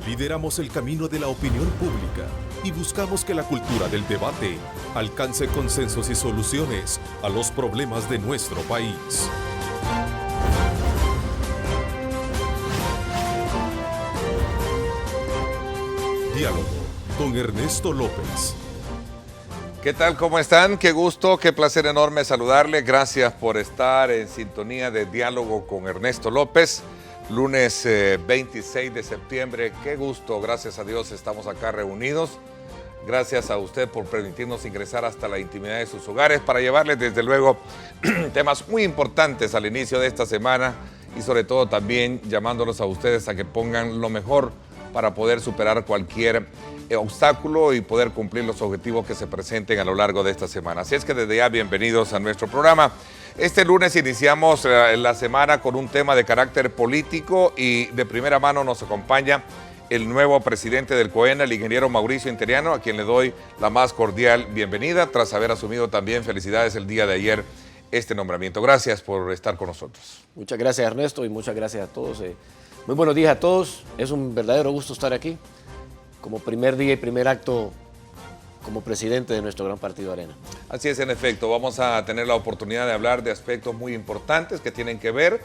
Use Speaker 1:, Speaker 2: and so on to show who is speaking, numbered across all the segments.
Speaker 1: Lideramos el camino de la opinión pública y buscamos que la cultura del debate alcance consensos y soluciones a los problemas de nuestro país. Diálogo con Ernesto López.
Speaker 2: ¿Qué tal? ¿Cómo están? Qué gusto, qué placer enorme saludarle. Gracias por estar en sintonía de Diálogo con Ernesto López. Lunes 26 de septiembre. Qué gusto, gracias a Dios estamos acá reunidos. Gracias a usted por permitirnos ingresar hasta la intimidad de sus hogares para llevarles desde luego temas muy importantes al inicio de esta semana y sobre todo también llamándolos a ustedes a que pongan lo mejor para poder superar cualquier obstáculo y poder cumplir los objetivos que se presenten a lo largo de esta semana. Así es que desde ya bienvenidos a nuestro programa. Este lunes iniciamos la semana con un tema de carácter político y de primera mano nos acompaña el nuevo presidente del COENA, el ingeniero Mauricio Interiano, a quien le doy la más cordial bienvenida tras haber asumido también, felicidades, el día de ayer este nombramiento. Gracias por estar con nosotros.
Speaker 3: Muchas gracias, Ernesto, y muchas gracias a todos. Muy buenos días a todos. Es un verdadero gusto estar aquí como primer día y primer acto como presidente de nuestro gran partido Arena.
Speaker 2: Así es, en efecto, vamos a tener la oportunidad de hablar de aspectos muy importantes que tienen que ver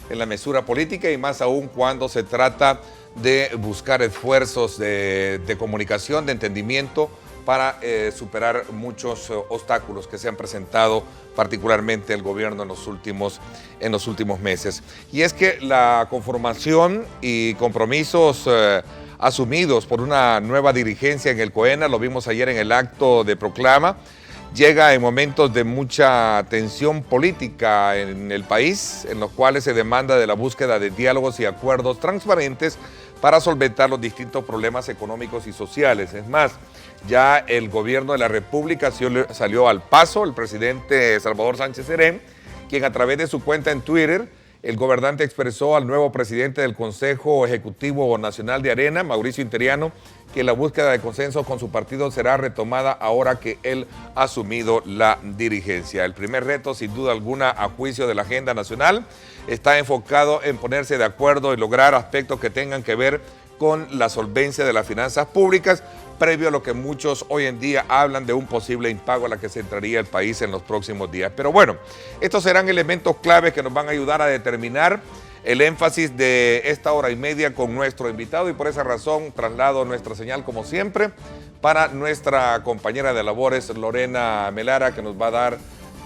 Speaker 2: en la mesura política y más aún cuando se trata de buscar esfuerzos de comunicación, de entendimiento para superar muchos obstáculos que se han presentado particularmente el gobierno en los últimos meses. Y es que la conformación y compromisos asumidos por una nueva dirigencia en el COENA, lo vimos ayer en el acto de proclama, llega en momentos de mucha tensión política en el país, en los cuales se demanda de la búsqueda de diálogos y acuerdos transparentes para solventar los distintos problemas económicos y sociales. Es más, ya el gobierno de la República salió al paso, el presidente Salvador Sánchez Serén, quien a través de su cuenta en Twitter, el gobernante expresó al nuevo presidente del Consejo Ejecutivo Nacional de Arena, Mauricio Interiano, que la búsqueda de consenso con su partido será retomada ahora que él ha asumido la dirigencia. El primer reto, sin duda alguna, a juicio de la agenda nacional, está enfocado en ponerse de acuerdo y lograr aspectos que tengan que ver con la solvencia de las finanzas públicas, previo a lo que muchos hoy en día hablan de un posible impago a la que se entraría el país en los próximos días. Pero bueno, estos serán elementos claves que nos van a ayudar a determinar el énfasis de esta hora y media con nuestro invitado y por esa razón traslado nuestra señal como siempre para nuestra compañera de labores Lorena Melara, que nos va a dar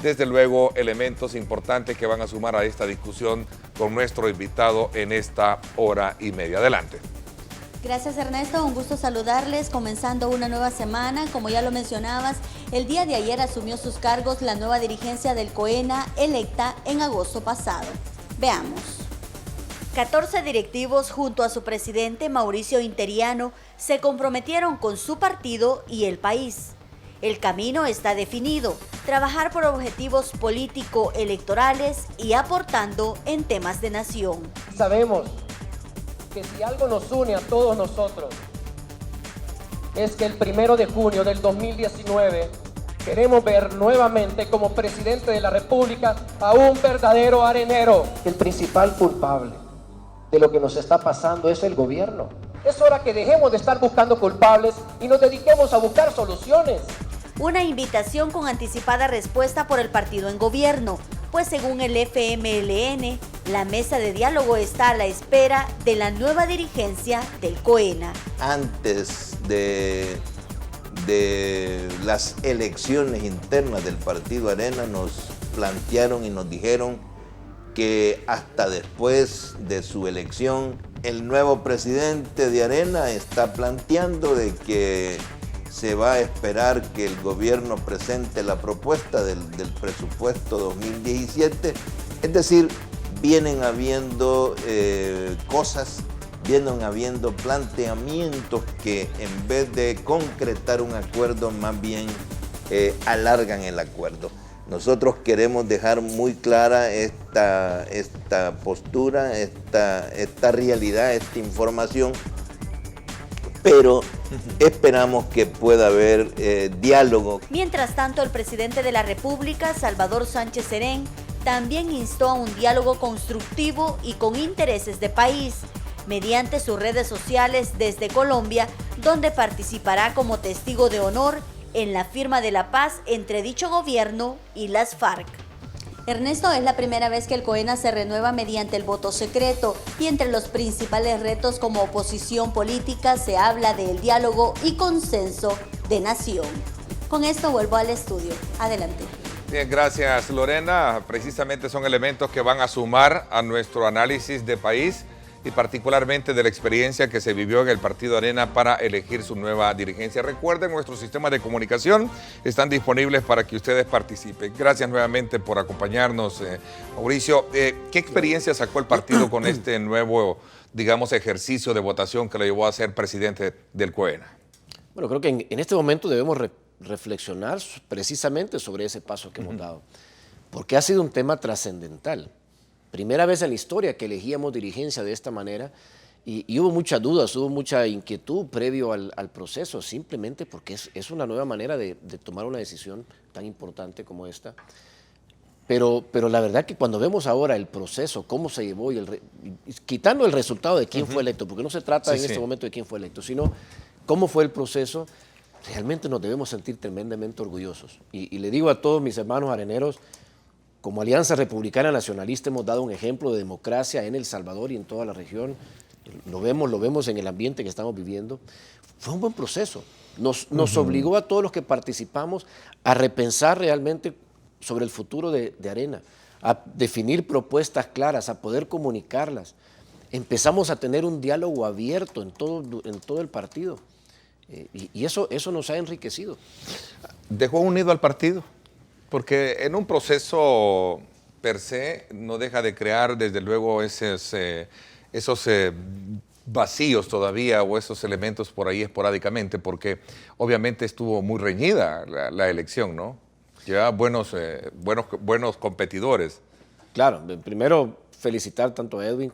Speaker 2: desde luego elementos importantes que van a sumar a esta discusión con nuestro invitado en esta hora y media. Adelante.
Speaker 4: Gracias, Ernesto, un gusto saludarles, comenzando una nueva semana. Como ya lo mencionabas, el día de ayer asumió sus cargos la nueva dirigencia del COENA, electa en agosto pasado. Veamos. 14 directivos junto a su presidente Mauricio Interiano se comprometieron con su partido y el país. El camino está definido, trabajar por objetivos político-electorales y aportando en temas de nación.
Speaker 5: Sabemos que si algo nos une a todos nosotros es que el 1 de junio del 2019 queremos ver nuevamente como presidente de la República a un verdadero arenero. El principal culpable de lo que nos está pasando es el gobierno. Es hora que dejemos de estar buscando culpables y nos dediquemos a buscar soluciones.
Speaker 4: Una invitación con anticipada respuesta por el partido en gobierno, pues según el FMLN, la mesa de diálogo está a la espera de la nueva dirigencia del COENA.
Speaker 6: Antes de las elecciones internas del partido Arena nos plantearon y nos dijeron que hasta después de su elección el nuevo presidente de Arena está planteando de que se va a esperar que el gobierno presente la propuesta del presupuesto 2017. Es decir, vienen habiendo cosas, vienen habiendo planteamientos que en vez de concretar un acuerdo, más bien alargan el acuerdo. Nosotros queremos dejar muy clara esta postura, esta realidad, esta información, pero esperamos que pueda haber diálogo.
Speaker 4: Mientras tanto, el presidente de la República, Salvador Sánchez Serén, también instó a un diálogo constructivo y con intereses de país. mediante sus redes sociales desde Colombia, donde participará como testigo de honor en la firma de la paz entre dicho gobierno y las FARC. Ernesto, es la primera vez que el COENA se renueva mediante el voto secreto y entre los principales retos como oposición política se habla del diálogo y consenso de nación. Con esto vuelvo al estudio. Adelante.
Speaker 2: Bien, gracias Lorena. Precisamente son elementos que van a sumar a nuestro análisis de país y particularmente de la experiencia que se vivió en el Partido Arena para elegir su nueva dirigencia. Recuerden, nuestros sistemas de comunicación están disponibles para que ustedes participen. Gracias nuevamente por acompañarnos, Mauricio. ¿Qué experiencia sacó el partido con este nuevo, digamos, ejercicio de votación que lo llevó a ser presidente del COENA?
Speaker 3: Bueno, creo que en este momento debemos reflexionar precisamente sobre ese paso que hemos dado, porque ha sido un tema trascendental. Primera vez en la historia que elegíamos dirigencia de esta manera y hubo muchas dudas, hubo mucha inquietud previo al proceso, simplemente porque es una nueva manera de tomar una decisión tan importante como esta. Pero la verdad que cuando vemos ahora el proceso, cómo se llevó, quitando el resultado de quién fue electo, porque no se trata en este momento de quién fue electo, sino cómo fue el proceso, realmente nos debemos sentir tremendamente orgullosos. Y le digo a todos mis hermanos areneros, como Alianza Republicana Nacionalista hemos dado un ejemplo de democracia en El Salvador y en toda la región. Lo vemos en el ambiente que estamos viviendo. Fue un buen proceso. Nos obligó a todos los que participamos a repensar realmente sobre el futuro de Arena, a definir propuestas claras, a poder comunicarlas. Empezamos a tener un diálogo abierto en todo el partido. Y eso nos ha enriquecido.
Speaker 2: ¿Dejó unido al partido? Porque en un proceso per se no deja de crear desde luego esos vacíos todavía o esos elementos por ahí esporádicamente, porque obviamente estuvo muy reñida la elección, ¿no? Lleva buenos competidores.
Speaker 3: Claro, primero felicitar tanto a Edwin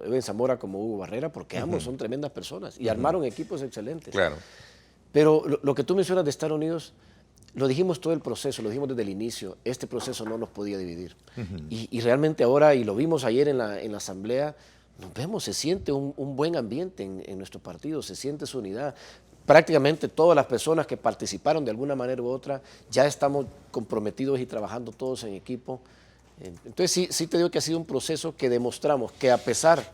Speaker 3: Edwin Zamora como Hugo Barrera, porque ambos son tremendas personas y armaron equipos excelentes.
Speaker 2: Claro.
Speaker 3: Pero lo que tú mencionas de estar unidos, lo dijimos todo el proceso, lo dijimos desde el inicio, este proceso no nos podía dividir. Y realmente ahora, y lo vimos ayer en la asamblea, nos vemos, se siente un buen ambiente en nuestro partido, se siente su unidad. Prácticamente todas las personas que participaron de alguna manera u otra, ya estamos comprometidos y trabajando todos en equipo. Entonces sí te digo que ha sido un proceso que demostramos que a pesar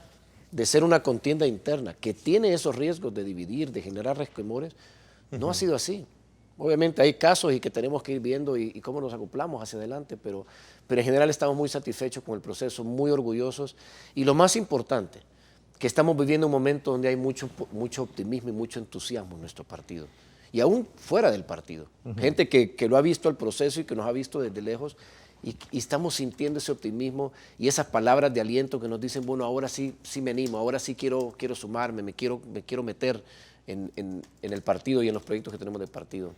Speaker 3: de ser una contienda interna, que tiene esos riesgos de dividir, de generar resquemores, no ha sido así. Obviamente hay casos y que tenemos que ir viendo y cómo nos acoplamos hacia adelante, pero en general estamos muy satisfechos con el proceso, muy orgullosos. Y lo más importante, que estamos viviendo un momento donde hay mucho optimismo y mucho entusiasmo en nuestro partido. Y aún fuera del partido. Gente que lo ha visto el proceso y que nos ha visto desde lejos y estamos sintiendo ese optimismo y esas palabras de aliento que nos dicen, bueno, ahora sí me animo, ahora sí quiero sumarme, me quiero meter en el partido y en los proyectos que tenemos del partido.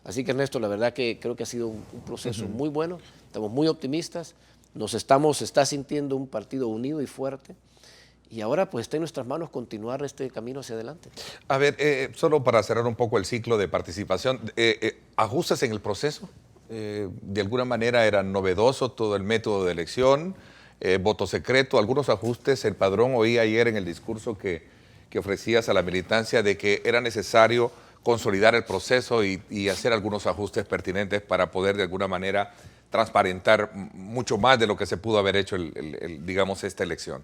Speaker 3: Así que Ernesto, la verdad que creo que ha sido un proceso muy bueno, estamos muy optimistas, se está sintiendo un partido unido y fuerte y ahora pues está en nuestras manos continuar este camino hacia adelante.
Speaker 2: A ver, solo para cerrar un poco el ciclo de participación, ¿ajustes en el proceso? De alguna manera era novedoso todo el método de elección, voto secreto, algunos ajustes, el padrón oí ayer en el discurso que ofrecías a la militancia de que era necesario consolidar el proceso y hacer algunos ajustes pertinentes para poder de alguna manera transparentar mucho más de lo que se pudo haber hecho, digamos, esta elección.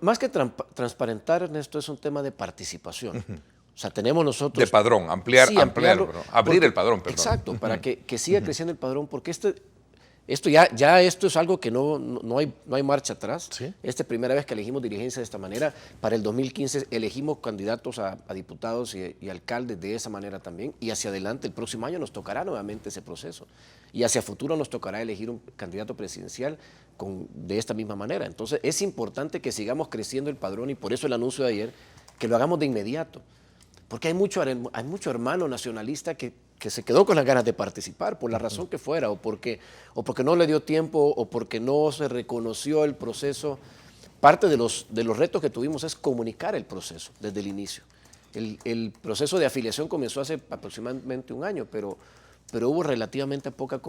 Speaker 3: Más que transparentar, Ernesto, es un tema de participación. O sea, tenemos nosotros...
Speaker 2: De padrón, ampliarlo, ¿no? Abrir el padrón, perdón.
Speaker 3: Exacto, para que siga creciendo el padrón, porque esto es algo que no hay marcha atrás. ¿Sí? Esta es la primera vez que elegimos dirigencia de esta manera. Para el 2015 elegimos candidatos a diputados y alcaldes de esa manera también. Y hacia adelante, el próximo año nos tocará nuevamente ese proceso. Y hacia futuro nos tocará elegir un candidato presidencial de esta misma manera. Entonces es importante que sigamos creciendo el padrón y por eso el anuncio de ayer, que lo hagamos de inmediato. Porque hay mucho hermano nacionalista que se quedó con las ganas de participar, por la razón que fuera, o porque no le dio tiempo, o porque no se reconoció el proceso. Parte de los retos que tuvimos es comunicar el proceso desde el inicio. El proceso de afiliación comenzó hace aproximadamente un año, pero hubo relativamente poca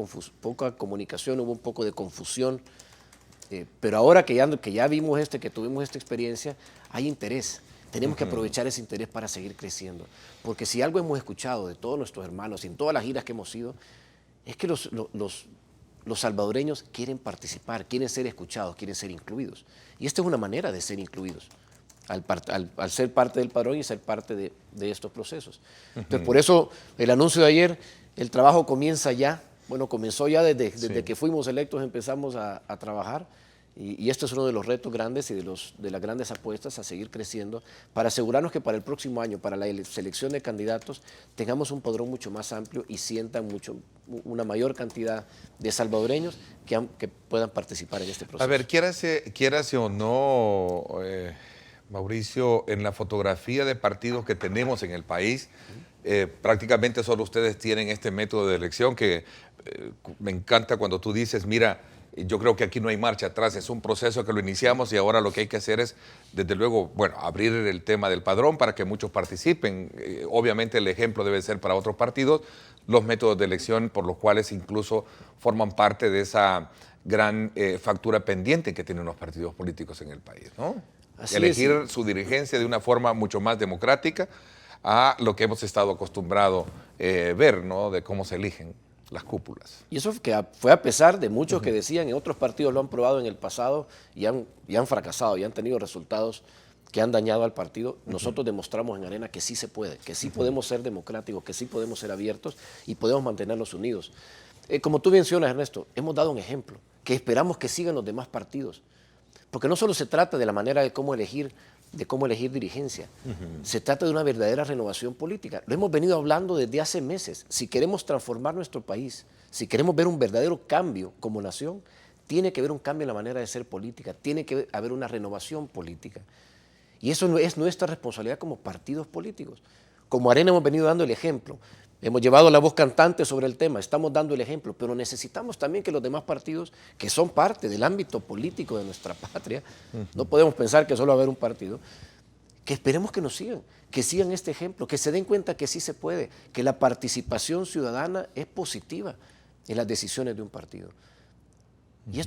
Speaker 3: comunicación, hubo un poco de confusión. Pero ahora que ya vimos que tuvimos esta experiencia, hay interés. Tenemos que aprovechar ese interés para seguir creciendo. Porque si algo hemos escuchado de todos nuestros hermanos, en todas las giras que hemos ido, es que los salvadoreños quieren participar, quieren ser escuchados, quieren ser incluidos. Y esta es una manera de ser incluidos, al ser parte del padrón y ser parte de estos procesos. Entonces, por eso el anuncio de ayer, el trabajo comienza ya. Bueno, comenzó ya desde que fuimos electos, empezamos a trabajar. Y esto es uno de los retos grandes y de las grandes apuestas a seguir creciendo para asegurarnos que para el próximo año, para la selección de candidatos, tengamos un padrón mucho más amplio y sientan una mayor cantidad de salvadoreños que puedan participar en este proceso.
Speaker 2: A ver, quiérase o no, Mauricio, en la fotografía de partidos que tenemos en el país, prácticamente solo ustedes tienen este método de elección que me encanta cuando tú dices, mira, yo creo que aquí no hay marcha atrás, es un proceso que lo iniciamos y ahora lo que hay que hacer es, desde luego, bueno, abrir el tema del padrón para que muchos participen. Obviamente el ejemplo debe ser para otros partidos, los métodos de elección por los cuales incluso forman parte de esa gran factura pendiente que tienen los partidos políticos en el país, ¿no? Elegir su dirigencia de una forma mucho más democrática a lo que hemos estado acostumbrados ver, ¿no? De cómo se eligen las cúpulas.
Speaker 3: Y eso fue a pesar de muchos que decían, en otros partidos lo han probado en el pasado y han fracasado y han tenido resultados que han dañado al partido. Nosotros demostramos en Arena que sí se puede, que sí podemos ser democráticos, que sí podemos ser abiertos y podemos mantenernos unidos. Como tú mencionas, Ernesto, hemos dado un ejemplo que esperamos que sigan los demás partidos. Porque no solo se trata de la manera de cómo elegir dirigencia, se trata de una verdadera renovación política. Lo hemos venido hablando desde hace meses. Si queremos transformar nuestro país, si queremos ver un verdadero cambio como nación, tiene que haber un cambio en la manera de ser política, tiene que haber una renovación política. Y eso es nuestra responsabilidad como partidos políticos. Como Arena hemos venido dando el ejemplo. Hemos llevado la voz cantante sobre el tema, estamos dando el ejemplo, pero necesitamos también que los demás partidos, que son parte del ámbito político de nuestra patria, no podemos pensar que solo va a haber un partido, que esperemos que nos sigan, que sigan este ejemplo, que se den cuenta que sí se puede, que la participación ciudadana es positiva en las decisiones de un partido. Y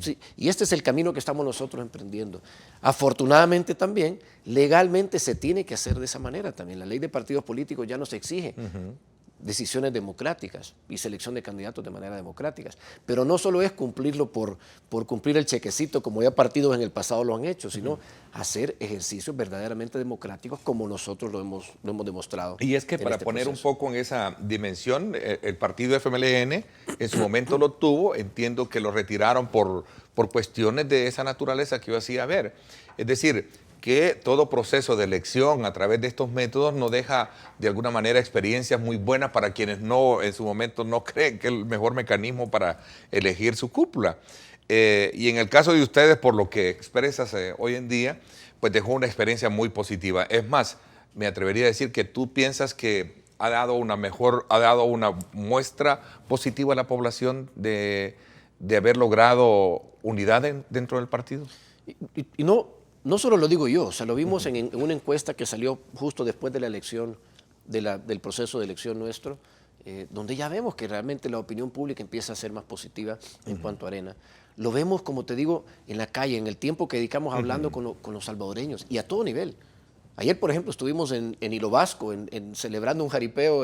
Speaker 3: este es el camino que estamos nosotros emprendiendo. Afortunadamente también, legalmente se tiene que hacer de esa manera también. La ley de partidos políticos ya nos exige decisiones democráticas y selección de candidatos de manera democrática. Pero no solo es cumplirlo por cumplir el chequecito, como ya partidos en el pasado lo han hecho, sino hacer ejercicios verdaderamente democráticos como nosotros lo hemos demostrado.
Speaker 2: Y es que para poner un poco en esa dimensión, el partido FMLN en su momento lo tuvo, entiendo que lo retiraron por cuestiones de esa naturaleza que yo hacía ver. Es decir, que todo proceso de elección a través de estos métodos nos deja de alguna manera experiencias muy buenas para quienes no en su momento no creen que es el mejor mecanismo para elegir su cúpula. Y en el caso de ustedes, por lo que expresas hoy en día, pues dejó una experiencia muy positiva. Es más, me atrevería a decir que tú piensas que ha dado una muestra positiva a la población de haber logrado unidad dentro del partido.
Speaker 3: Y no solo lo digo yo, o sea, lo vimos en una encuesta que salió justo después de la elección, del proceso de elección nuestro, donde ya vemos que realmente la opinión pública empieza a ser más positiva en cuanto a Arena. Lo vemos, como te digo, en la calle, en el tiempo que dedicamos hablando con los salvadoreños y a todo nivel. Ayer, por ejemplo, estuvimos en Hilo Vasco, celebrando un jaripeo.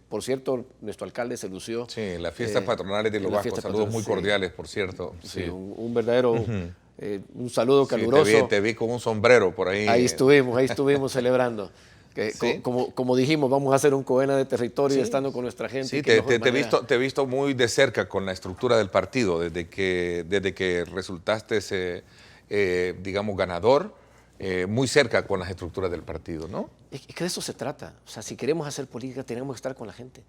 Speaker 3: Por cierto, nuestro alcalde se lució.
Speaker 2: Sí, las fiestas patronales de Hilo Vasco. Saludos muy cordiales, por cierto.
Speaker 3: Sí, un verdadero... un saludo caluroso.
Speaker 2: Sí, te vi con un sombrero por ahí.
Speaker 3: Ahí estuvimos celebrando.
Speaker 2: Sí.
Speaker 3: Como dijimos, vamos a hacer un Coena de territorio estando con nuestra gente.
Speaker 2: Sí, te he visto muy de cerca con la estructura del partido, desde que resultaste digamos, ganador, muy cerca con las estructuras del partido, ¿no?
Speaker 3: Es que de eso se trata. O sea, si queremos hacer política, tenemos que estar con la gente.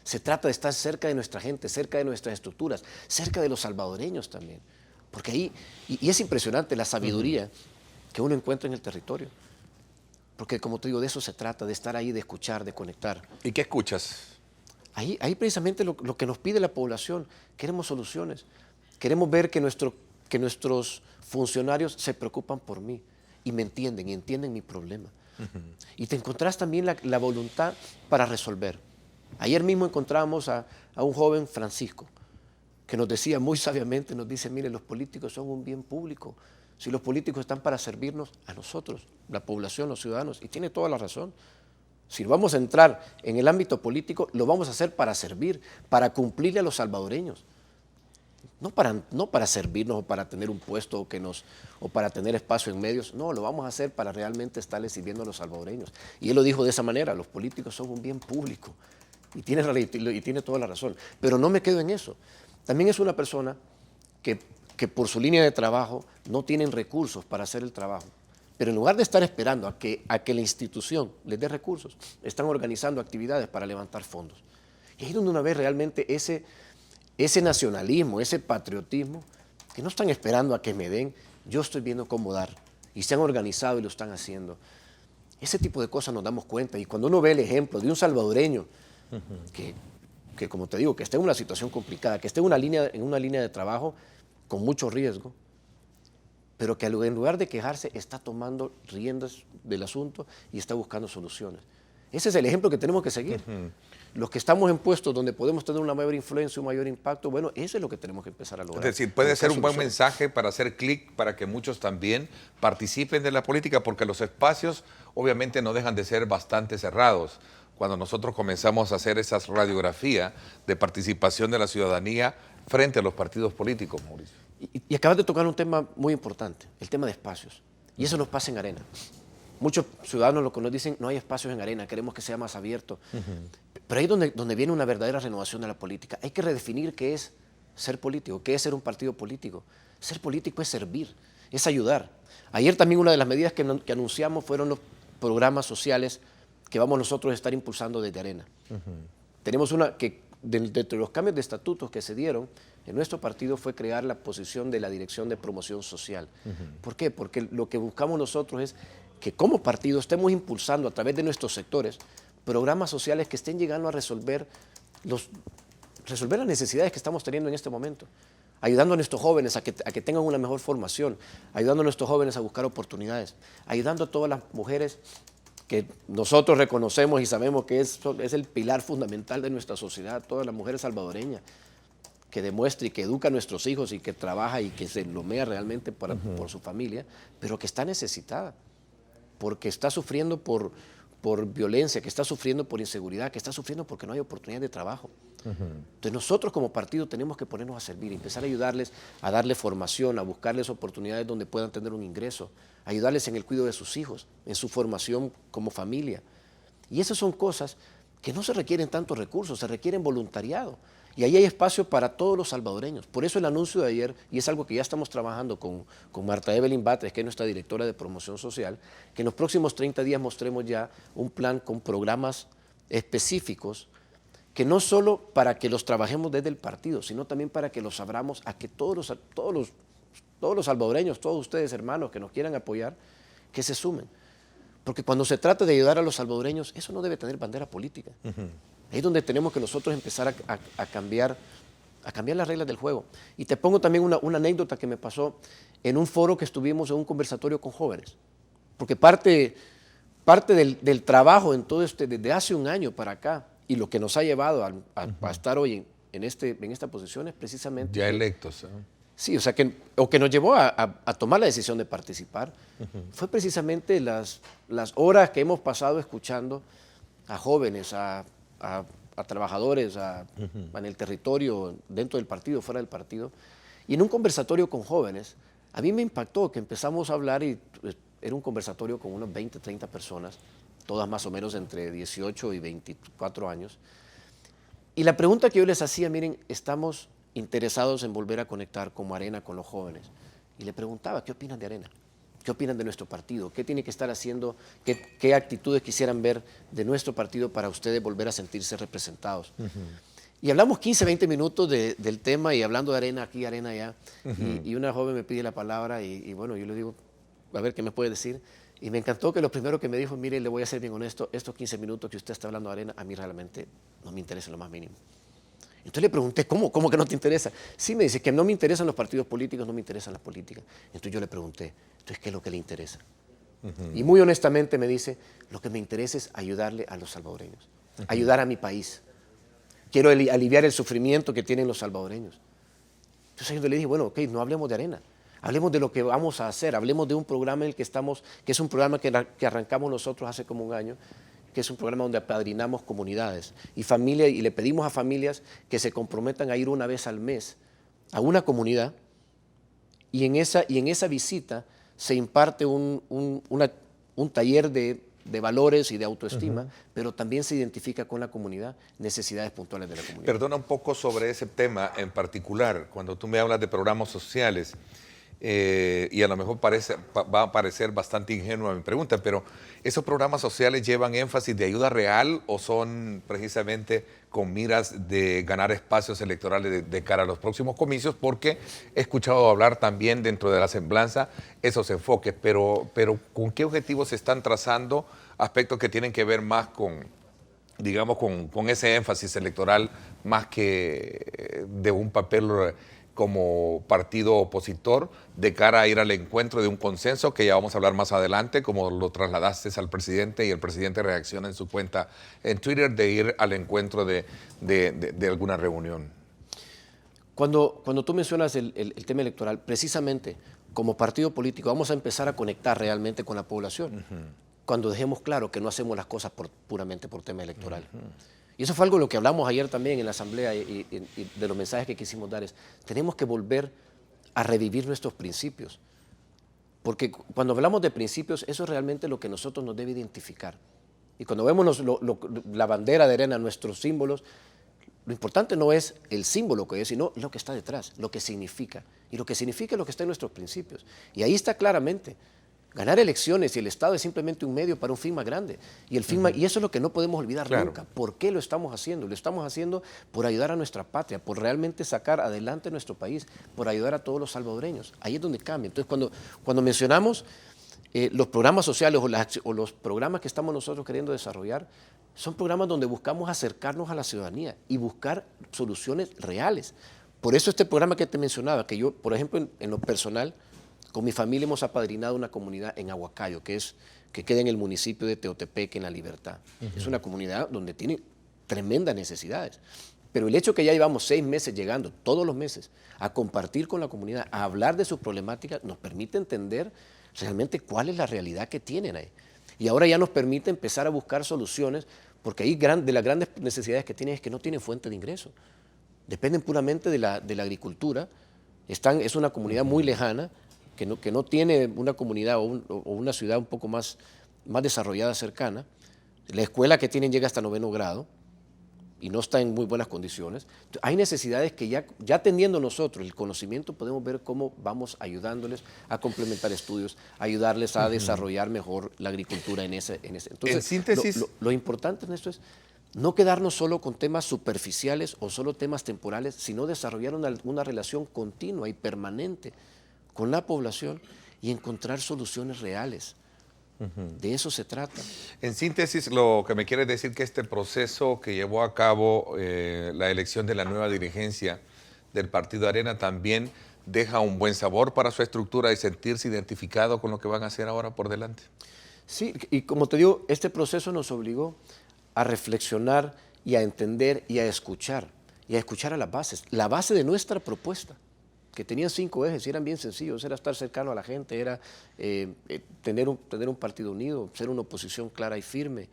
Speaker 3: Se trata de estar cerca de nuestra gente, cerca de nuestras estructuras, cerca de los salvadoreños también. Porque ahí, y es impresionante la sabiduría que uno encuentra en el territorio. Porque como te digo, de eso se trata, de estar ahí, de escuchar, de conectar.
Speaker 2: ¿Y qué escuchas?
Speaker 3: Ahí precisamente lo que nos pide la población. Queremos soluciones. Queremos ver que nuestros funcionarios se preocupan por mí y me entienden, y entienden mi problema. Y te encontrás también la voluntad para resolver. Ayer mismo encontrábamos a un joven Francisco, que nos decía muy sabiamente, nos dice, mire, los políticos son un bien público. Si los políticos están para servirnos a nosotros, la población, los ciudadanos, y tiene toda la razón. Si vamos a entrar en el ámbito político, lo vamos a hacer para servir, para cumplirle a los salvadoreños. No para servirnos o para tener un puesto o para tener espacio en medios. No, lo vamos a hacer para realmente estarle sirviendo a los salvadoreños. Y él lo dijo de esa manera, los políticos son un bien público. Y tiene toda la razón. Pero no me quedo en eso. También es una persona que por su línea de trabajo no tienen recursos para hacer el trabajo. Pero en lugar de estar esperando a que la institución les dé recursos, están organizando actividades para levantar fondos. Y ahí es donde uno ve realmente ese nacionalismo, ese patriotismo, que no están esperando a que me den, yo estoy viendo cómo dar. Y se han organizado y lo están haciendo. Ese tipo de cosas nos damos cuenta. Y cuando uno ve el ejemplo de un salvadoreño que como te digo, que esté en una situación complicada, que esté en una línea de trabajo con mucho riesgo, pero que en lugar de quejarse está tomando riendas del asunto y está buscando soluciones. Ese es el ejemplo que tenemos que seguir. Los que estamos en puestos donde podemos tener una mayor influencia, un mayor impacto, bueno, eso es lo que tenemos que empezar a lograr.
Speaker 2: Es decir, puede ser un buen mensaje para hacer clic, para que muchos también participen de la política, porque los espacios obviamente no dejan de ser bastante cerrados. Cuando nosotros comenzamos a hacer esa radiografía de participación de la ciudadanía frente a los partidos políticos, Mauricio.
Speaker 3: Y acabas de tocar un tema muy importante, el tema de espacios. Y eso nos pasa en Arena. Muchos ciudadanos lo que nos dicen, no hay espacios en Arena, queremos que sea más abierto. Pero ahí es donde viene una verdadera renovación de la política. Hay que redefinir qué es ser político, qué es ser un partido político. Ser político es servir, es ayudar. Ayer también una de las medidas que anunciamos fueron los programas sociales que vamos nosotros a estar impulsando desde Arena. Tenemos una que, dentro de los cambios de estatutos que se dieron, en nuestro partido fue crear la posición de la Dirección de Promoción Social. ¿Por qué? Porque lo que buscamos nosotros es que como partido estemos impulsando a través de nuestros sectores programas sociales que estén llegando a resolver las necesidades que estamos teniendo en este momento, ayudando a nuestros jóvenes a que tengan una mejor formación, ayudando a nuestros jóvenes a buscar oportunidades, ayudando a todas las mujeres que nosotros reconocemos y sabemos que es el pilar fundamental de nuestra sociedad, todas las mujeres salvadoreñas, que demuestre y que educa a nuestros hijos y que trabaja y que se lomea realmente por su familia, pero que está necesitada, porque está sufriendo por violencia, que está sufriendo por inseguridad, que está sufriendo porque no hay oportunidad de trabajo. Entonces nosotros como partido tenemos que ponernos a servir, empezar a ayudarles, a darles formación, a buscarles oportunidades donde puedan tener un ingreso, ayudarles en el cuidado de sus hijos, en su formación como familia. Y esas son cosas que no se requieren tantos recursos, se requieren voluntariado. Y ahí hay espacio para todos los salvadoreños. Por eso el anuncio de ayer, y es algo que ya estamos trabajando con Marta Evelyn Batres, que es nuestra directora de promoción social, que en los próximos 30 días mostremos ya un plan con programas específicos, que no solo para que los trabajemos desde el partido, sino también para que los abramos a que todos los salvadoreños, todos ustedes hermanos que nos quieran apoyar, que se sumen. Porque cuando se trata de ayudar a los salvadoreños, eso no debe tener bandera política. Ahí es donde tenemos que nosotros empezar a cambiar las reglas del juego. Y te pongo también una anécdota que me pasó en un foro que estuvimos en un conversatorio con jóvenes. Porque parte del trabajo en todo desde hace un año para acá, y lo que nos ha llevado a estar hoy en esta posición es precisamente...
Speaker 2: Ya electos.
Speaker 3: Sí, o sea, que nos llevó a tomar la decisión de participar, fue precisamente las horas que hemos pasado escuchando a jóvenes, a trabajadores en el territorio, dentro del partido, fuera del partido. Y en un conversatorio con jóvenes, a mí me impactó que empezamos a hablar y era un conversatorio con unos 20, 30 personas, todas más o menos entre 18 y 24 años. Y la pregunta que yo les hacía, miren, estamos interesados en volver a conectar como Arena con los jóvenes. Y le preguntaba, ¿qué opinan de Arena? ¿Qué opinan de nuestro partido? ¿Qué tiene que estar haciendo? ¿Qué actitudes quisieran ver de nuestro partido para ustedes volver a sentirse representados? Y hablamos 15, 20 minutos del tema y hablando de Arena aquí, Arena allá. Y una joven me pide la palabra y bueno, yo le digo, a ver qué me puede decir. Y me encantó que lo primero que me dijo, mire, le voy a ser bien honesto, estos 15 minutos que usted está hablando de Arena, a mí realmente no me interesa en lo más mínimo. Entonces le pregunté, ¿cómo que no te interesa? Sí, me dice que no me interesan los partidos políticos, no me interesan las políticas. Entonces yo le pregunté, entonces, ¿qué es lo que le interesa? Y muy honestamente me dice, lo que me interesa es ayudarle a los salvadoreños, ayudar a mi país. Quiero aliviar el sufrimiento que tienen los salvadoreños. Entonces yo le dije, bueno, ok, no hablemos de Arena, hablemos de lo que vamos a hacer, hablemos de un programa en el que estamos, que es un programa que arrancamos nosotros hace como un año, que es un programa donde apadrinamos comunidades y familias, y le pedimos a familias que se comprometan a ir una vez al mes a una comunidad, y en esa visita se imparte un taller de valores y de autoestima, pero también se identifica con la comunidad, necesidades puntuales de la comunidad.
Speaker 2: Perdona un poco sobre ese tema en particular, cuando tú me hablas de programas sociales, y a lo mejor va a parecer bastante ingenua mi pregunta, pero ¿esos programas sociales llevan énfasis de ayuda real o son precisamente con miras de ganar espacios electorales de cara a los próximos comicios? Porque he escuchado hablar también dentro de la semblanza esos enfoques, pero ¿con qué objetivos se están trazando aspectos que tienen que ver más con, digamos, con ese énfasis electoral más que de un papel como partido opositor de cara a ir al encuentro de un consenso que ya vamos a hablar más adelante, como lo trasladaste al presidente y el presidente reacciona en su cuenta en Twitter, de ir al encuentro de alguna reunión?
Speaker 3: Cuando tú mencionas el tema electoral, precisamente como partido político vamos a empezar a conectar realmente con la población, cuando dejemos claro que no hacemos las cosas puramente por tema electoral. Y eso fue algo de lo que hablamos ayer también en la asamblea y de los mensajes que quisimos dar, es tenemos que volver a revivir nuestros principios. Porque cuando hablamos de principios, eso es realmente lo que nosotros nos debe identificar. Y cuando vemos la bandera de Arena, nuestros símbolos, lo importante no es el símbolo que es, sino lo que está detrás, lo que significa. Y lo que significa es lo que está en nuestros principios. Y ahí está claramente. Ganar elecciones y el Estado es simplemente un medio para un fin más grande. Y, y eso es lo que no podemos olvidar nunca. ¿Por qué lo estamos haciendo? Lo estamos haciendo por ayudar a nuestra patria, por realmente sacar adelante nuestro país, por ayudar a todos los salvadoreños. Ahí es donde cambia. Entonces, cuando mencionamos los programas sociales o los programas que estamos nosotros queriendo desarrollar, son programas donde buscamos acercarnos a la ciudadanía y buscar soluciones reales. Por eso este programa que te mencionaba, que yo, por ejemplo, en lo personal, con mi familia hemos apadrinado una comunidad en Aguacayo, que queda en el municipio de Teotepeque, en La Libertad. Es una comunidad donde tiene tremendas necesidades. Pero el hecho que ya llevamos 6 meses llegando, todos los meses, a compartir con la comunidad, a hablar de sus problemáticas, nos permite entender realmente cuál es la realidad que tienen ahí. Y ahora ya nos permite empezar a buscar soluciones, porque ahí de las grandes necesidades que tienen es que no tienen fuente de ingreso. Dependen puramente de la agricultura. Es una comunidad muy lejana, que no tiene una comunidad o una ciudad un poco más desarrollada cercana. La escuela que tienen llega hasta 9º grado y no está en muy buenas condiciones. Hay necesidades que ya teniendo nosotros el conocimiento podemos ver cómo vamos ayudándoles a complementar estudios, ayudarles a desarrollar mejor la agricultura en ese. Entonces,
Speaker 2: en síntesis,
Speaker 3: lo importante en esto es no quedarnos solo con temas superficiales o solo temas temporales, sino desarrollar una relación continua y permanente con la población y encontrar soluciones reales. De eso se trata.
Speaker 2: En síntesis, lo que me quiere decir que este proceso que llevó a cabo la elección de la nueva dirigencia del Partido Arena también deja un buen sabor para su estructura y sentirse identificado con lo que van a hacer ahora por delante.
Speaker 3: Sí, y como te digo, este proceso nos obligó a reflexionar y a entender y a escuchar a las bases, la base de nuestra propuesta, que tenían 5 ejes y eran bien sencillos: era estar cercano a la gente, era tener un partido unido, ser una oposición clara y firme,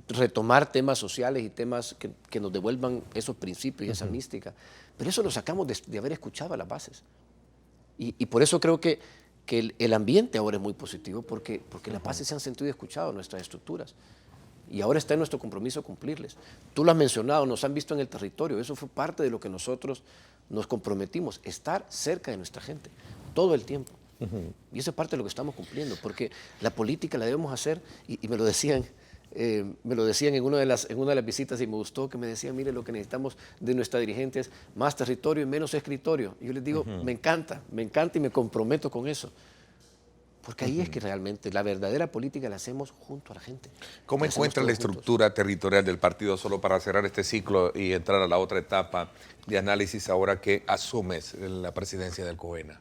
Speaker 3: retomar temas sociales y temas que nos devuelvan esos principios y esa mística. Pero eso lo sacamos de haber escuchado a las bases. Y por eso creo que el ambiente ahora es muy positivo, porque las bases se han sentido escuchadas, nuestras estructuras. Y ahora está en nuestro compromiso cumplirles. Tú lo has mencionado, nos han visto en el territorio. Eso fue parte de lo que nosotros nos comprometimos, estar cerca de nuestra gente todo el tiempo. Y eso es parte de lo que estamos cumpliendo, porque la política la debemos hacer, y me lo decían en una de las visitas, y me gustó que me decían: mire, lo que necesitamos de nuestra dirigente es más territorio y menos escritorio. Y yo les digo, me encanta y me comprometo con eso. Porque ahí es que realmente la verdadera política la hacemos junto a la gente.
Speaker 2: ¿Cómo encuentra la estructura territorial del partido, solo para cerrar este ciclo y entrar a la otra etapa de análisis ahora que asumes la presidencia del COENA?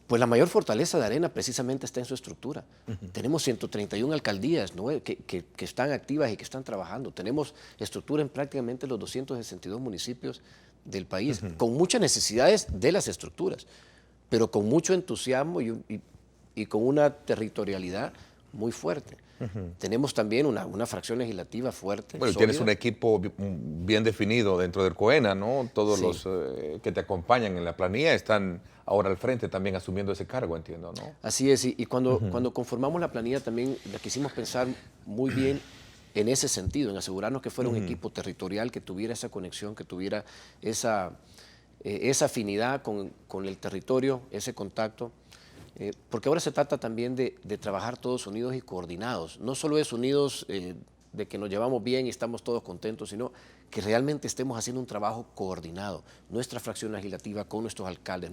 Speaker 3: Pues la mayor fortaleza de Arena precisamente está en su estructura. Tenemos 131 alcaldías, ¿no?, que están activas y que están trabajando. Tenemos estructura en prácticamente los 262 municipios del país, con muchas necesidades de las estructuras, pero con mucho entusiasmo y con una territorialidad muy fuerte. Tenemos también una fracción legislativa fuerte.
Speaker 2: Bueno,
Speaker 3: sólida.
Speaker 2: tienes un equipo bien definido dentro del COENA, ¿no? Todos los que te acompañan en la planilla están ahora al frente también asumiendo ese cargo, entiendo, ¿no?
Speaker 3: Así es, y cuando conformamos la planilla también la quisimos pensar muy bien en ese sentido, en asegurarnos que fuera un equipo territorial que tuviera esa conexión, que tuviera esa afinidad con el territorio, ese contacto. Porque ahora se trata también de trabajar todos unidos y coordinados. No solo es unidos de que nos llevamos bien y estamos todos contentos, sino que realmente estemos haciendo un trabajo coordinado. Nuestra fracción legislativa con nuestros alcaldes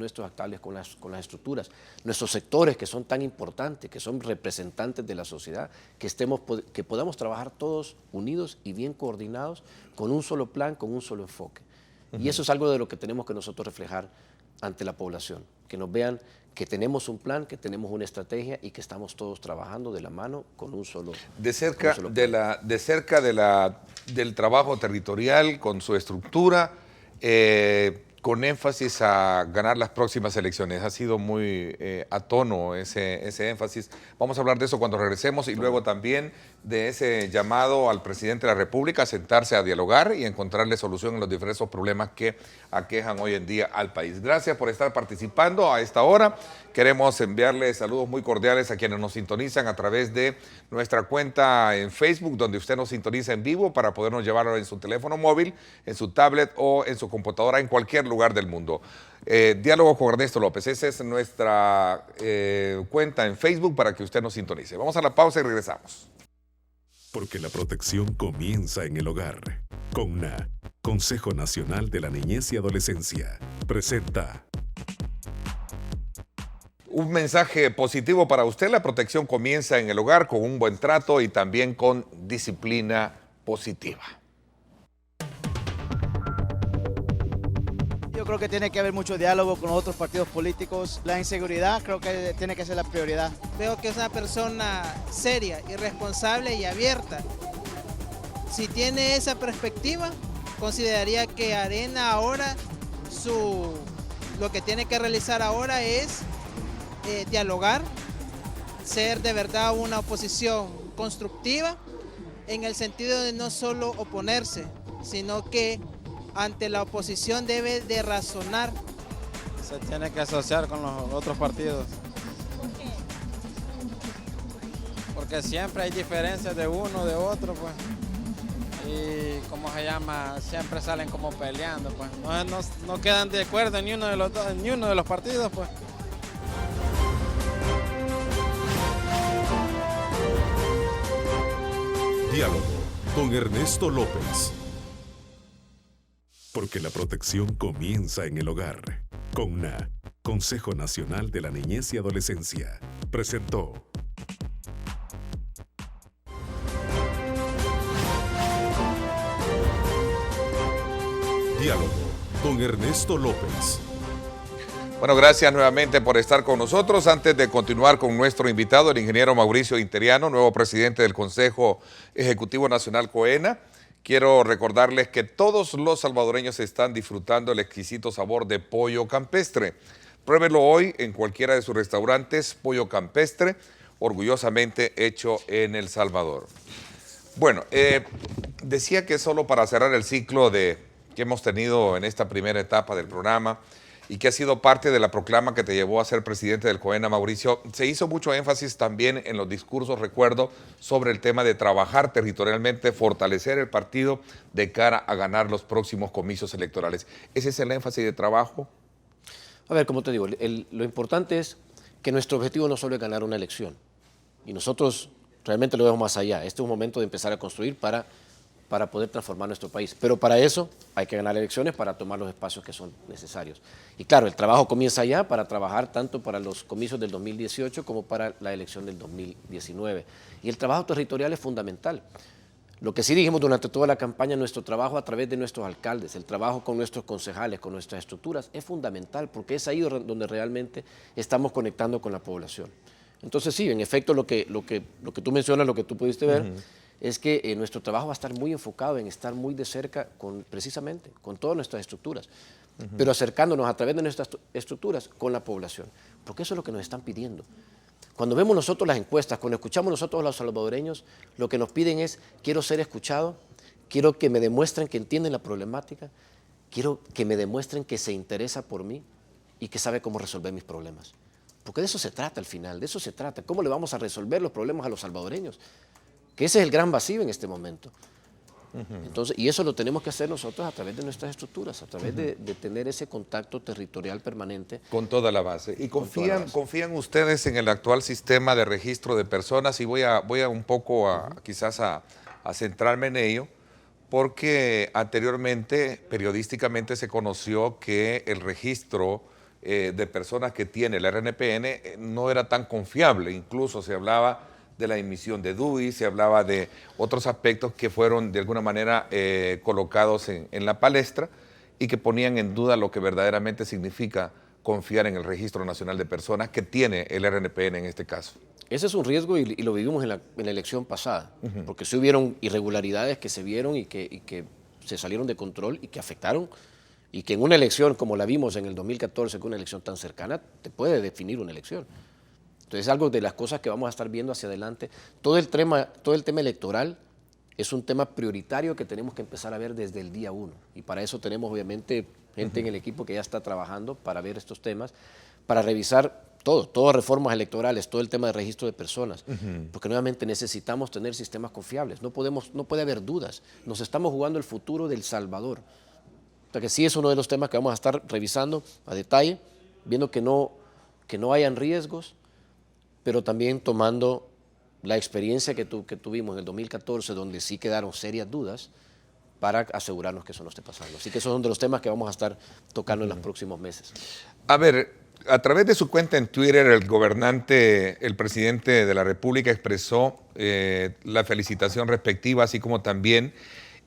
Speaker 3: con las estructuras, nuestros sectores que son tan importantes, que son representantes de la sociedad, que podamos trabajar todos unidos y bien coordinados con un solo plan, con un solo enfoque. Y eso es algo de lo que tenemos que nosotros reflejar ante la población, que nos vean que tenemos un plan, que tenemos una estrategia y que estamos todos trabajando de la mano con un solo
Speaker 2: De cerca del trabajo territorial, con su estructura, con énfasis a ganar las próximas elecciones. Ha sido muy a tono ese énfasis. Vamos a hablar de eso cuando regresemos y luego también de ese llamado al presidente de la República a sentarse a dialogar y encontrarle solución a los diversos problemas que aquejan hoy en día al país. Gracias por estar participando a esta hora. Queremos enviarles saludos muy cordiales a quienes nos sintonizan a través de nuestra cuenta en Facebook, donde usted nos sintoniza en vivo para podernos llevarlo en su teléfono móvil, en su tablet o en su computadora en cualquier lugar del mundo. Diálogo con Ernesto López, esa es nuestra cuenta en Facebook para que usted nos sintonice. Vamos a la pausa y regresamos.
Speaker 1: Porque la protección comienza en el hogar. CONNA, Consejo Nacional de la Niñez y Adolescencia, presenta
Speaker 2: Un mensaje positivo para usted: la protección comienza en el hogar con un buen trato y también con disciplina positiva.
Speaker 7: Yo creo que tiene que haber mucho diálogo con los otros partidos políticos. La inseguridad creo que tiene que ser la prioridad.
Speaker 8: Veo que es una persona seria y responsable y abierta. Si tiene esa perspectiva, consideraría que Arena ahora, lo que tiene que realizar ahora es dialogar, ser de verdad una oposición constructiva, en el sentido de no solo oponerse, sino que ante la oposición debe de razonar.
Speaker 9: Se tiene que asociar con los otros partidos.
Speaker 8: ¿Por qué?
Speaker 9: Porque siempre hay diferencias de uno, de otro, pues. Y, ¿cómo se llama? Siempre salen como peleando, pues. No quedan de acuerdo en ni uno de los dos, ni uno de los partidos, pues.
Speaker 1: Diálogo con Ernesto López. Porque la protección comienza en el hogar. CONNA, Consejo Nacional de la Niñez y Adolescencia, presentó Diálogo con Ernesto López.
Speaker 2: Bueno, gracias nuevamente por estar con nosotros. Antes de continuar con nuestro invitado, el ingeniero Mauricio Interiano, nuevo presidente del Consejo Ejecutivo Nacional COENA, quiero recordarles que todos los salvadoreños están disfrutando el exquisito sabor de pollo campestre. Pruébelo hoy en cualquiera de sus restaurantes. Pollo campestre, orgullosamente hecho en El Salvador. Bueno, decía que solo para cerrar el ciclo que hemos tenido en esta primera etapa del programa y que ha sido parte de la proclama que te llevó a ser presidente del COENA, Mauricio, se hizo mucho énfasis también en los discursos, recuerdo, sobre el tema de trabajar territorialmente, fortalecer el partido de cara a ganar los próximos comicios electorales. ¿Ese es el énfasis de trabajo?
Speaker 3: A ver, como te digo, lo importante es que nuestro objetivo no solo es ganar una elección, y nosotros realmente lo vemos más allá. Este es un momento de empezar a construir para poder transformar nuestro país. Pero para eso hay que ganar elecciones para tomar los espacios que son necesarios. Y claro, el trabajo comienza ya para trabajar tanto para los comicios del 2018 como para la elección del 2019. Y el trabajo territorial es fundamental. Lo que sí dijimos durante toda la campaña, nuestro trabajo a través de nuestros alcaldes, el trabajo con nuestros concejales, con nuestras estructuras, es fundamental porque es ahí donde realmente estamos conectando con la población. Entonces sí, en efecto, lo que tú mencionas, lo que tú pudiste ver, es que nuestro trabajo va a estar muy enfocado en estar muy de cerca precisamente con todas nuestras estructuras, pero acercándonos a través de nuestras estructuras con la población, porque eso es lo que nos están pidiendo. Cuando vemos nosotros las encuestas, cuando escuchamos nosotros a los salvadoreños, lo que nos piden es: quiero ser escuchado, quiero que me demuestren que entienden la problemática, quiero que me demuestren que se interesa por mí y que sabe cómo resolver mis problemas. Porque de eso se trata al final, de eso se trata. ¿Cómo le vamos a resolver los problemas a los salvadoreños? Que ese es el gran vacío en este momento. Entonces, y eso lo tenemos que hacer nosotros a través de nuestras estructuras, a través de tener ese contacto territorial permanente.
Speaker 2: Con toda la base. ¿Y confían ustedes en el actual sistema de registro de personas? Y voy a un poco quizás a centrarme en ello, porque anteriormente, periodísticamente, se conoció que el registro de personas que tiene el RNPN no era tan confiable. Incluso se hablaba de la emisión de DUI, se hablaba de otros aspectos que fueron de alguna manera colocados en la palestra y que ponían en duda lo que verdaderamente significa confiar en el Registro Nacional de Personas que tiene el RNPN en este caso.
Speaker 3: Ese es un riesgo y lo vivimos en la elección pasada, porque sí hubieron irregularidades que se vieron y que se salieron de control y que afectaron, y que en una elección como la vimos en el 2014, que es una elección tan cercana, te puede definir una elección. Entonces es algo de las cosas que vamos a estar viendo hacia adelante. Todo el tema electoral es un tema prioritario que tenemos que empezar a ver desde el día 1. Y para eso tenemos obviamente gente en el equipo que ya está trabajando para ver estos temas, para revisar todas reformas electorales, todo el tema de registro de personas. Porque nuevamente necesitamos tener sistemas confiables. No puede haber dudas. Nos estamos jugando el futuro del Salvador. O sea que sí es uno de los temas que vamos a estar revisando a detalle, viendo que no hayan riesgos, pero también tomando la experiencia que tuvimos en el 2014, donde sí quedaron serias dudas, para asegurarnos que eso no esté pasando. Así que esos son de los temas que vamos a estar tocando en los próximos meses.
Speaker 2: A ver, a través de su cuenta en Twitter, el presidente de la República expresó la felicitación respectiva, así como también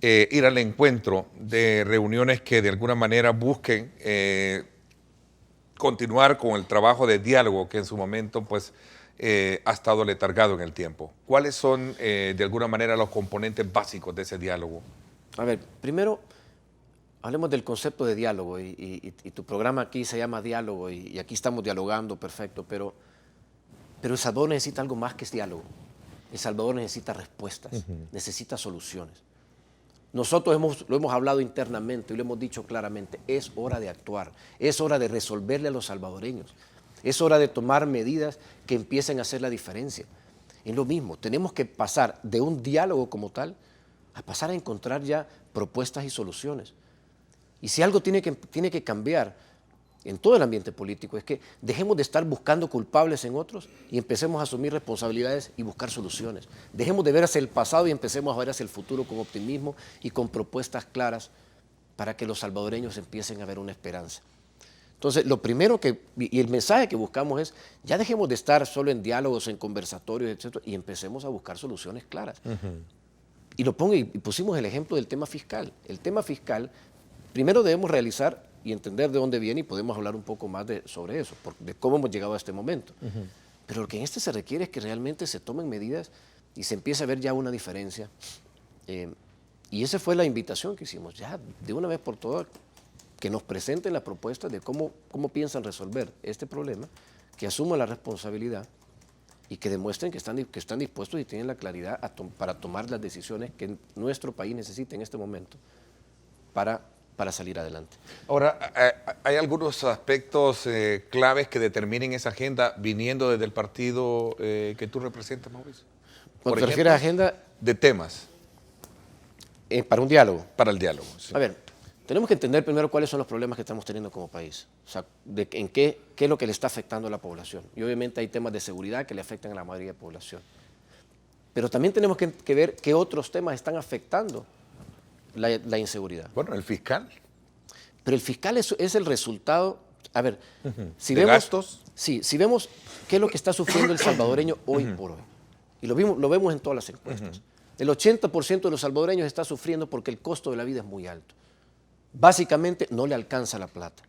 Speaker 2: ir al encuentro de reuniones que de alguna manera busquen continuar con el trabajo de diálogo que en su momento pues ha estado letargado en el tiempo. ¿Cuáles son de alguna manera los componentes básicos de ese diálogo?
Speaker 3: A ver, primero hablemos del concepto de diálogo y tu programa aquí se llama Diálogo y aquí estamos dialogando, perfecto, pero El Salvador necesita algo más que diálogo. El Salvador necesita respuestas, necesita soluciones. Nosotros lo hemos hablado internamente y lo hemos dicho claramente, es hora de actuar, es hora de resolverle a los salvadoreños. Es hora de tomar medidas que empiecen a hacer la diferencia. Es lo mismo, tenemos que pasar de un diálogo como tal a pasar a encontrar ya propuestas y soluciones. Y si algo tiene que cambiar en todo el ambiente político es que dejemos de estar buscando culpables en otros y empecemos a asumir responsabilidades y buscar soluciones. Dejemos de ver hacia el pasado y empecemos a ver hacia el futuro con optimismo y con propuestas claras para que los salvadoreños empiecen a ver una esperanza. Entonces, lo primero y el mensaje que buscamos es, ya dejemos de estar solo en diálogos, en conversatorios, etc., y empecemos a buscar soluciones claras. Y pusimos el ejemplo del tema fiscal. El tema fiscal, primero debemos realizar y entender de dónde viene y podemos hablar un poco más sobre eso, de cómo hemos llegado a este momento. Pero lo que en este se requiere es que realmente se tomen medidas y se empiece a ver ya una diferencia. Y esa fue la invitación que hicimos, ya de una vez por todas, que nos presenten la propuesta de cómo piensan resolver este problema, que asuman la responsabilidad y que demuestren que están dispuestos y tienen la claridad para tomar las decisiones que nuestro país necesita en este momento para salir adelante.
Speaker 2: Ahora, ¿hay algunos aspectos claves que determinen esa agenda viniendo desde el partido que tú representas, Mauricio?
Speaker 3: Cuando te refieres a agenda...
Speaker 2: De temas.
Speaker 3: Para un diálogo.
Speaker 2: Para el diálogo, sí.
Speaker 3: A ver, tenemos que entender primero cuáles son los problemas que estamos teniendo como país, o sea, en qué es lo que le está afectando a la población. Y obviamente hay temas de seguridad que le afectan a la mayoría de la población. Pero también tenemos que ver qué otros temas están afectando la inseguridad.
Speaker 2: Bueno, el fiscal.
Speaker 3: Pero el fiscal es el resultado, a ver, si
Speaker 2: ¿De
Speaker 3: vemos,
Speaker 2: gastos?
Speaker 3: Sí, si vemos qué es lo que está sufriendo el salvadoreño hoy por hoy, y lo vemos en todas las encuestas, el 80% de los salvadoreños está sufriendo porque el costo de la vida es muy alto. Básicamente no le alcanza la plata.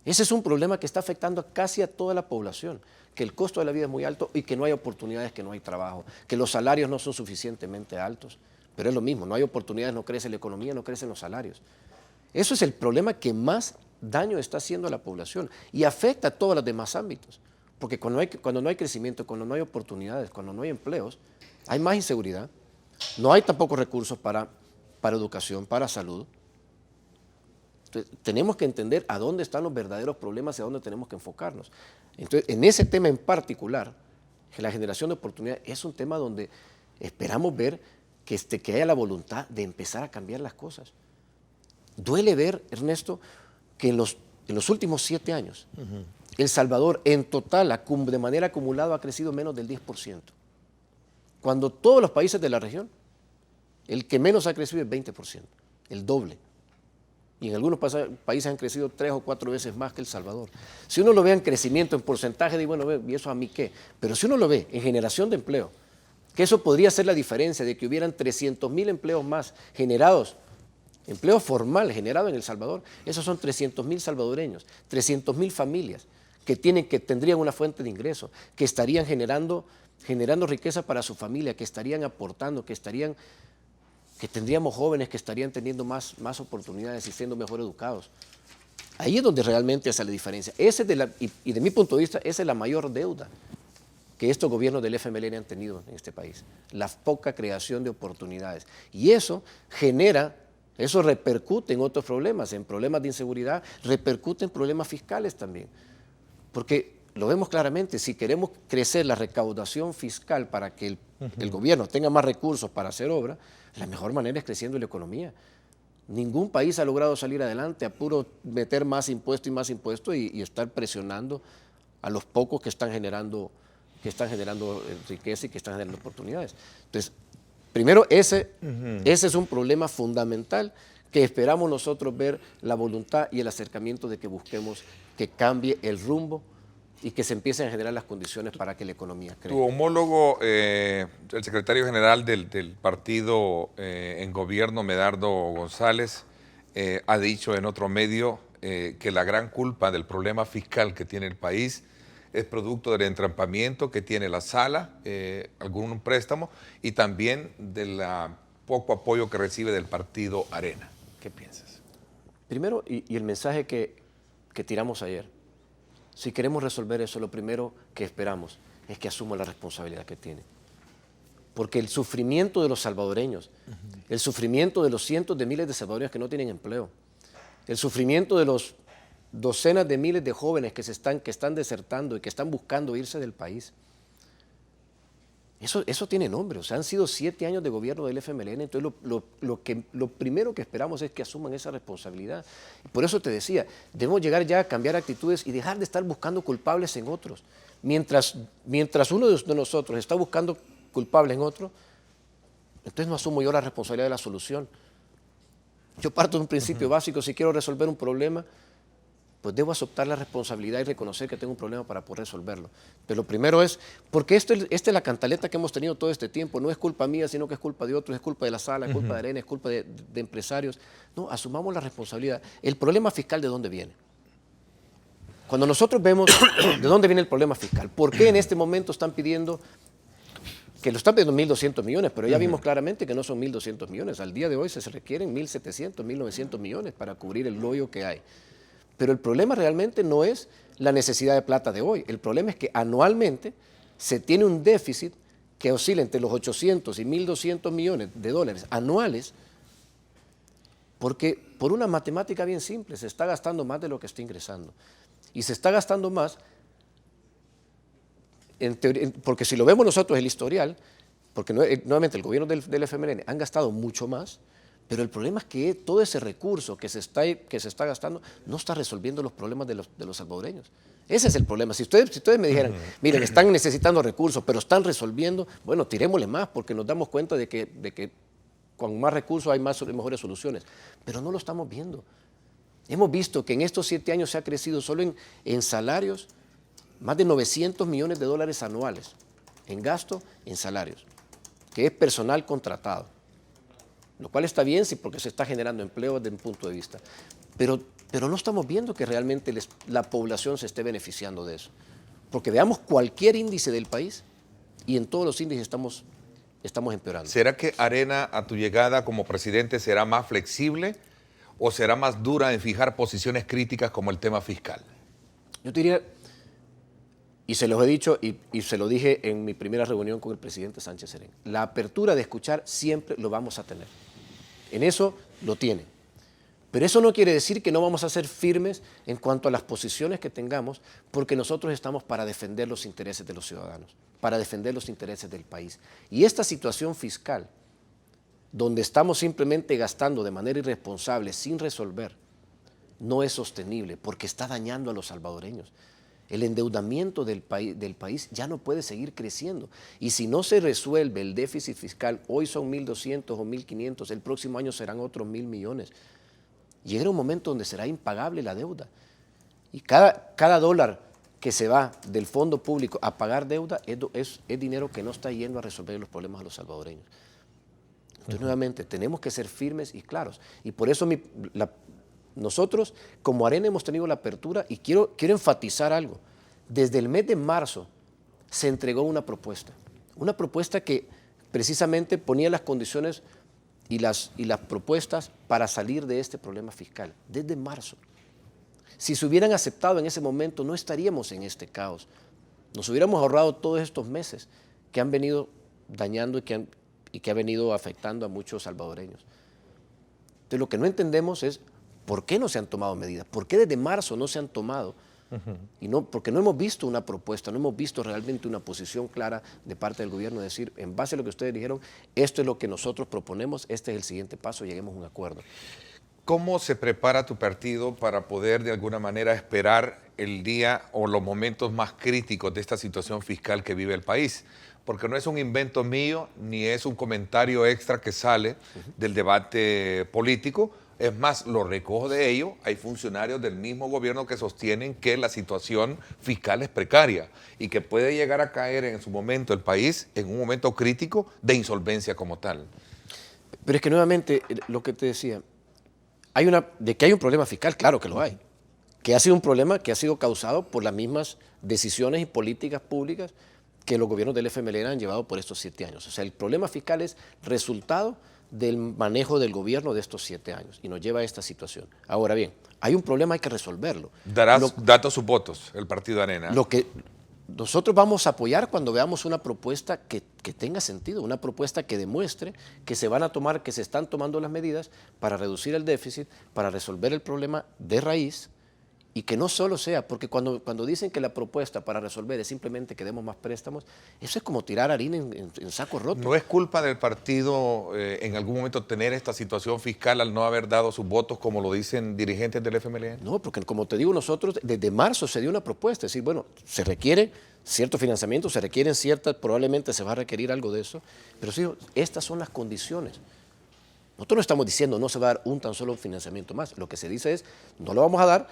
Speaker 3: Ese es un problema que está afectando casi a toda la población, que el costo de la vida es muy alto y que no hay oportunidades, que no hay trabajo, que los salarios no son suficientemente altos. Pero es lo mismo, no hay oportunidades, no crece la economía, no crecen los salarios. Eso es el problema que más daño está haciendo a la población y afecta a todos los demás ámbitos. Porque cuando no hay crecimiento, cuando no hay oportunidades, cuando no hay empleos, hay más inseguridad, no hay tampoco recursos para educación, para salud. Entonces, tenemos que entender a dónde están los verdaderos problemas y a dónde tenemos que enfocarnos. Entonces, en ese tema en particular, que la generación de oportunidades es un tema donde esperamos ver que haya la voluntad de empezar a cambiar las cosas. Duele ver, Ernesto, que en los últimos 7 años, El Salvador en total, de manera acumulada, ha crecido menos del 10%. Cuando todos los países de la región, el que menos ha crecido es 20%, el doble. Y en algunos países han crecido 3 o 4 veces más que El Salvador. Si uno lo ve en crecimiento, en porcentaje, digo, bueno, ¿y eso a mí qué? Pero si uno lo ve en generación de empleo, que eso podría ser la diferencia de que hubieran 300.000 empleos más generados, empleo formal generado en El Salvador, esos son 300.000 salvadoreños, 300.000 familias que tendrían una fuente de ingreso, que estarían generando riqueza para su familia, que estarían aportando, que tendríamos jóvenes que estarían teniendo más oportunidades y siendo mejor educados. Ahí es donde realmente hace la diferencia. Y de mi punto de vista, esa es la mayor deuda que estos gobiernos del FMLN han tenido en este país, la poca creación de oportunidades. Y eso repercute en otros problemas, en problemas de inseguridad, repercute en problemas fiscales también. Porque lo vemos claramente, si queremos crecer la recaudación fiscal para que el gobierno tenga más recursos para hacer obra, la mejor manera es creciendo la economía. Ningún país ha logrado salir adelante a puro meter más impuesto y estar presionando a los pocos que están generando riqueza y que están generando oportunidades. Entonces, primero, ese es un problema fundamental que esperamos nosotros ver la voluntad y el acercamiento de que busquemos que cambie el rumbo y que se empiecen a generar las condiciones para que la economía crezca.
Speaker 2: Tu homólogo, el secretario general del partido en gobierno, Medardo González, ha dicho en otro medio que la gran culpa del problema fiscal que tiene el país es producto del entrampamiento que tiene la sala, algún préstamo, y también del poco apoyo que recibe del partido Arena. ¿Qué piensas?
Speaker 3: Primero, y el mensaje que tiramos ayer, si queremos resolver eso, lo primero que esperamos es que asuma la responsabilidad que tiene. Porque el sufrimiento de los salvadoreños, el sufrimiento de los cientos de miles de salvadoreños que no tienen empleo, el sufrimiento de los docenas de miles de jóvenes que están desertando y que están buscando irse del país, eso tiene nombre. O sea, han sido 7 años de gobierno del FMLN, entonces lo primero que esperamos es que asuman esa responsabilidad. Por eso te decía, debemos llegar ya a cambiar actitudes y dejar de estar buscando culpables en otros. Mientras uno de nosotros está buscando culpables en otro, entonces no asumo yo la responsabilidad de la solución. Yo parto de un principio básico: si quiero resolver un problema, pues debo aceptar la responsabilidad y reconocer que tengo un problema para poder resolverlo. Pero lo primero es, porque esta es la cantaleta que hemos tenido todo este tiempo, no es culpa mía, sino que es culpa de otros, es culpa de la sala, es culpa de Arena, es culpa de empresarios. No, asumamos la responsabilidad. El problema fiscal, ¿de dónde viene? Cuando nosotros vemos de dónde viene el problema fiscal, ¿por qué en este momento están pidiendo, que lo están pidiendo 1.200 millones, pero ya vimos claramente que no son 1.200 millones, al día de hoy se requieren 1.700, 1.900 millones para cubrir el hoyo que hay? Pero el problema realmente no es la necesidad de plata de hoy. El problema es que anualmente se tiene un déficit que oscila entre los 800 y 1.200 millones de dólares anuales, porque por una matemática bien simple se está gastando más de lo que está ingresando. Y se está gastando más, porque si lo vemos nosotros el historial, porque nuevamente el gobierno del FMLN han gastado mucho más, pero el problema es que todo ese recurso que se está gastando no está resolviendo los problemas de los salvadoreños. Ese es el problema. Si ustedes me dijeran, miren, están necesitando recursos, pero están resolviendo, bueno, tirémosle más, porque nos damos cuenta de que con más recursos hay mejores soluciones. Pero no lo estamos viendo. Hemos visto que en estos 7 años se ha crecido solo en salarios más de 900 millones de dólares anuales, en gasto en salarios, que es personal contratado. lo cual está bien, sí, porque se está generando empleo desde un punto de vista. Pero no estamos viendo que realmente la población se esté beneficiando de eso. Porque veamos cualquier índice del país y en todos los índices estamos empeorando.
Speaker 2: ¿Será que Arena, a tu llegada como presidente, será más flexible o será más dura en fijar posiciones críticas como el tema fiscal?
Speaker 3: Yo te diría, y se los he dicho y se lo dije en mi primera reunión con el presidente Sánchez Serén, la apertura de escuchar siempre lo vamos a tener. En eso lo tiene. Pero eso no quiere decir que no vamos a ser firmes en cuanto a las posiciones que tengamos, porque nosotros estamos para defender los intereses de los ciudadanos, para defender los intereses del país. Y esta situación fiscal, donde estamos simplemente gastando de manera irresponsable, sin resolver, no es sostenible, porque está dañando a los salvadoreños. El endeudamiento del país ya no puede seguir creciendo. Y si no se resuelve el déficit fiscal, hoy son 1.200 o 1.500, el próximo año serán otros 1.000 millones. Llegará un momento donde será impagable la deuda. Y cada dólar que se va del fondo público a pagar deuda es dinero que no está yendo a resolver los problemas de los salvadoreños. Entonces, nuevamente, tenemos que ser firmes y claros. Y por eso nosotros, como Arena, hemos tenido la apertura y quiero enfatizar algo. Desde el mes de marzo se entregó una propuesta que precisamente ponía las condiciones y las propuestas para salir de este problema fiscal, desde marzo. Si se hubieran aceptado en ese momento, no estaríamos en este caos. Nos hubiéramos ahorrado todos estos meses que han venido dañando y que ha venido afectando a muchos salvadoreños. Entonces, lo que no entendemos es por qué no se han tomado medidas, por qué desde marzo no se han tomado. Y porque no hemos visto una propuesta, no hemos visto realmente una posición clara de parte del gobierno, de decir, en base a lo que ustedes dijeron, esto es lo que nosotros proponemos, este es el siguiente paso, lleguemos a un acuerdo.
Speaker 2: ¿Cómo se prepara tu partido para poder de alguna manera esperar el día o los momentos más críticos de esta situación fiscal que vive el país? Porque no es un invento mío, ni es un comentario extra que sale del debate político. Es más, lo recojo de ello, hay funcionarios del mismo gobierno que sostienen que la situación fiscal es precaria y que puede llegar a caer en su momento el país en un momento crítico de insolvencia como tal.
Speaker 3: Pero es que nuevamente, lo que te decía, de que hay un problema fiscal, claro que lo hay, que ha sido un problema que ha sido causado por las mismas decisiones y políticas públicas que los gobiernos del FMLN han llevado por estos 7 años. O sea, el problema fiscal es resultado del manejo del gobierno de estos 7 años y nos lleva a esta situación. Ahora bien, hay un problema, hay que resolverlo.
Speaker 2: ¿Dará datos sus votos el partido Arena?
Speaker 3: Lo que nosotros vamos a apoyar cuando veamos una propuesta que tenga sentido, una propuesta que demuestre que se están tomando las medidas para reducir el déficit, para resolver el problema de raíz. Y que no solo sea, porque cuando dicen que la propuesta para resolver es simplemente que demos más préstamos, eso es como tirar harina en saco roto.
Speaker 2: ¿No es culpa del partido en algún momento tener esta situación fiscal al no haber dado sus votos, como lo dicen dirigentes del FMLN?
Speaker 3: No, porque como te digo, nosotros desde marzo se dio una propuesta, es decir, bueno, se requiere cierto financiamiento, se requieren probablemente se va a requerir algo de eso, pero sí, estas son las condiciones. Nosotros no estamos diciendo no se va a dar un tan solo financiamiento más, lo que se dice es no lo vamos a dar,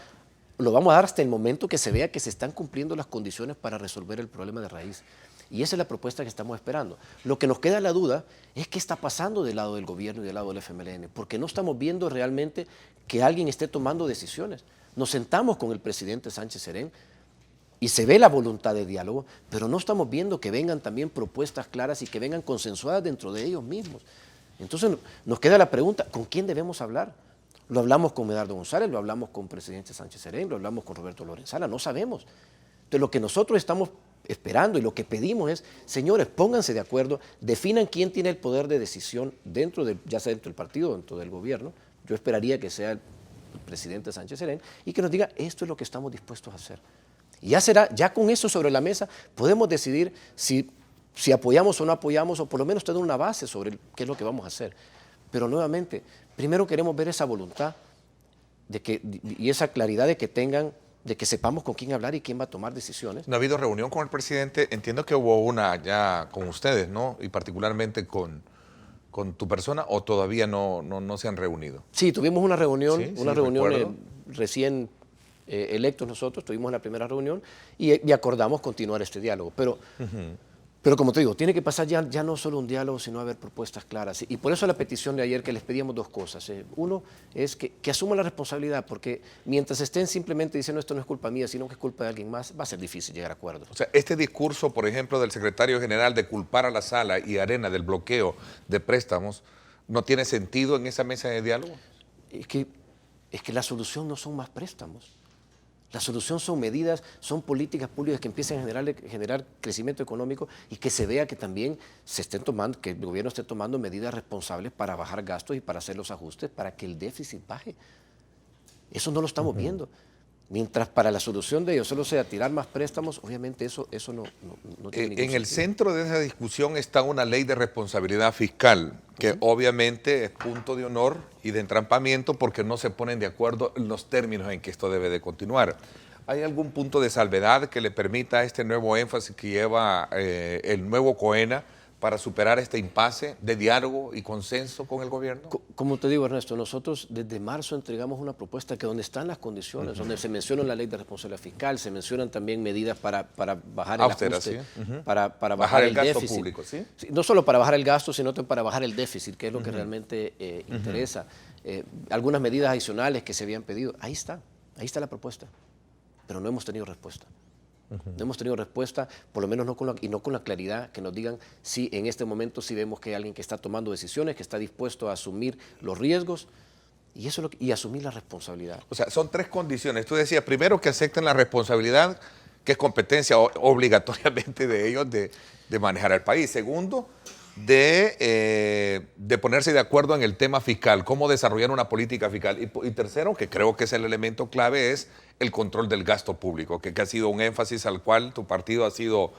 Speaker 3: lo vamos a dar hasta el momento que se vea que se están cumpliendo las condiciones para resolver el problema de raíz. Y esa es la propuesta que estamos esperando. Lo que nos queda la duda es qué está pasando del lado del gobierno y del lado del FMLN, porque no estamos viendo realmente que alguien esté tomando decisiones. Nos sentamos con el presidente Sánchez Serén y se ve la voluntad de diálogo, pero no estamos viendo que vengan también propuestas claras y que vengan consensuadas dentro de ellos mismos. Entonces nos queda la pregunta, ¿con quién debemos hablar? Lo hablamos con Medardo González, lo hablamos con el presidente Sánchez Serén, lo hablamos con Roberto Lorenzana, no sabemos. Entonces lo que nosotros estamos esperando y lo que pedimos es, señores, pónganse de acuerdo, definan quién tiene el poder de decisión ya sea dentro del partido o dentro del gobierno. Yo esperaría que sea el presidente Sánchez Serén y que nos diga, esto es lo que estamos dispuestos a hacer. Y ya con eso sobre la mesa podemos decidir si apoyamos o no apoyamos, o por lo menos tener una base sobre qué es lo que vamos a hacer. Pero nuevamente, primero queremos ver esa voluntad y esa claridad de que sepamos con quién hablar y quién va a tomar decisiones.
Speaker 2: ¿No ha habido reunión con el presidente? Entiendo que hubo una ya con ustedes, ¿no? Y particularmente con tu persona, ¿o todavía no se han reunido?
Speaker 3: Sí, tuvimos una reunión, recién electos nosotros, tuvimos la primera reunión y acordamos continuar este diálogo. Pero Pero como te digo, tiene que pasar ya no solo un diálogo, sino haber propuestas claras. Y por eso la petición de ayer que les pedíamos dos cosas. Uno es que asuman la responsabilidad, porque mientras estén simplemente diciendo esto no es culpa mía, sino que es culpa de alguien más, va a ser difícil llegar a acuerdos.
Speaker 2: O sea, este discurso, por ejemplo, del secretario general de culpar a la Sala y Arena del bloqueo de préstamos, ¿no tiene sentido en esa mesa de diálogo?
Speaker 3: Es que la solución no son más préstamos. La solución son medidas, son políticas públicas que empiecen a generar crecimiento económico y que se vea que también se estén tomando, que el gobierno esté tomando medidas responsables para bajar gastos y para hacer los ajustes para que el déficit baje. Eso no lo estamos viendo. Mientras para la solución de ello solo sea tirar más préstamos, obviamente eso no tiene ningún
Speaker 2: En el
Speaker 3: sentido.
Speaker 2: centro de esa discusión está una ley de responsabilidad fiscal, que obviamente es punto de honor y de entrampamiento porque no se ponen de acuerdo en los términos en que esto debe de continuar. ¿Hay algún punto de salvedad que le permita este nuevo énfasis que lleva el nuevo COENA para superar este impasse de diálogo y consenso con el gobierno?
Speaker 3: Como te digo, Ernesto, nosotros desde marzo entregamos una propuesta que donde están las condiciones, donde se menciona la ley de responsabilidad fiscal, se mencionan también medidas para bajar el ajuste, para bajar el
Speaker 2: gasto
Speaker 3: déficit.
Speaker 2: público, ¿sí?
Speaker 3: Sí, no solo para bajar el gasto, sino también para bajar el déficit, que es lo que realmente interesa. Algunas medidas adicionales que se habían pedido, ahí está la propuesta, pero no hemos tenido respuesta. No hemos tenido respuesta, por lo menos no con la claridad que nos digan si en este momento sí vemos que hay alguien que está tomando decisiones, que está dispuesto a asumir los riesgos y asumir la responsabilidad.
Speaker 2: O sea, son tres condiciones. Tú decías, primero, que acepten la responsabilidad, que es competencia obligatoriamente de ellos de manejar el país. Segundo, de ponerse de acuerdo en el tema fiscal, cómo desarrollar una política fiscal. Y tercero, que creo que es el elemento clave, es el control del gasto público, que ha sido un énfasis al cual tu partido ha sido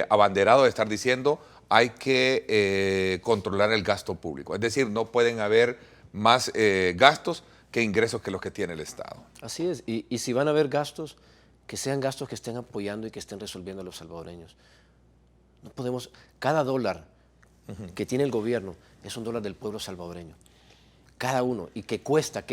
Speaker 2: abanderado de estar diciendo hay que controlar el gasto público. Es decir, no pueden haber más gastos que ingresos que los que tiene el Estado.
Speaker 3: Así es, y si van a haber gastos, que sean gastos que estén apoyando y que estén resolviendo a los salvadoreños. No podemos, cada dólar que tiene el gobierno es un dólar del pueblo salvadoreño. Cada uno, y que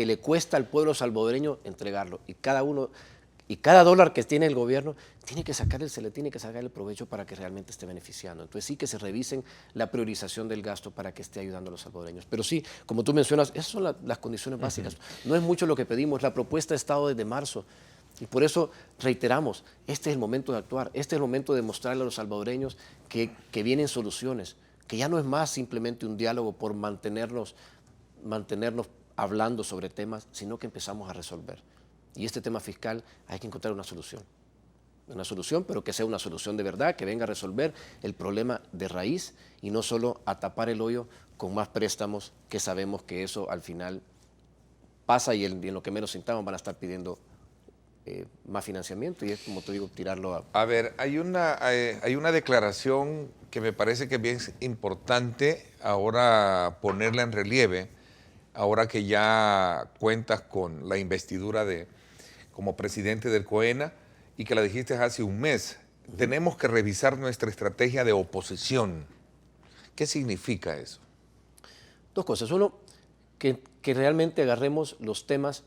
Speaker 3: le cuesta al pueblo salvadoreño entregarlo. Y cada dólar que tiene el gobierno se le tiene que sacar el provecho para que realmente esté beneficiando. Entonces sí que se revisen la priorización del gasto para que esté ayudando a los salvadoreños. Pero sí, como tú mencionas, esas son las condiciones básicas. No es mucho lo que pedimos, la propuesta ha estado desde marzo. Y por eso reiteramos, este es el momento de actuar, este es el momento de mostrarle a los salvadoreños que vienen soluciones, que ya no es más simplemente un diálogo por mantenernos hablando sobre temas, sino que empezamos a resolver. Y este tema fiscal hay que encontrar una solución, pero que sea una solución de verdad, que venga a resolver el problema de raíz y no solo a tapar el hoyo con más préstamos, que sabemos que eso al final pasa y en lo que menos sintamos van a estar pidiendo más financiamiento y es, como te digo, tirarlo a...
Speaker 2: A ver, hay una declaración que me parece que es bien importante ahora ponerla en relieve, ahora que ya cuentas con la investidura como presidente del COENA y que la dijiste hace un mes. Tenemos que revisar nuestra estrategia de oposición. ¿Qué significa eso?
Speaker 3: Dos cosas. Uno, que realmente agarremos los temas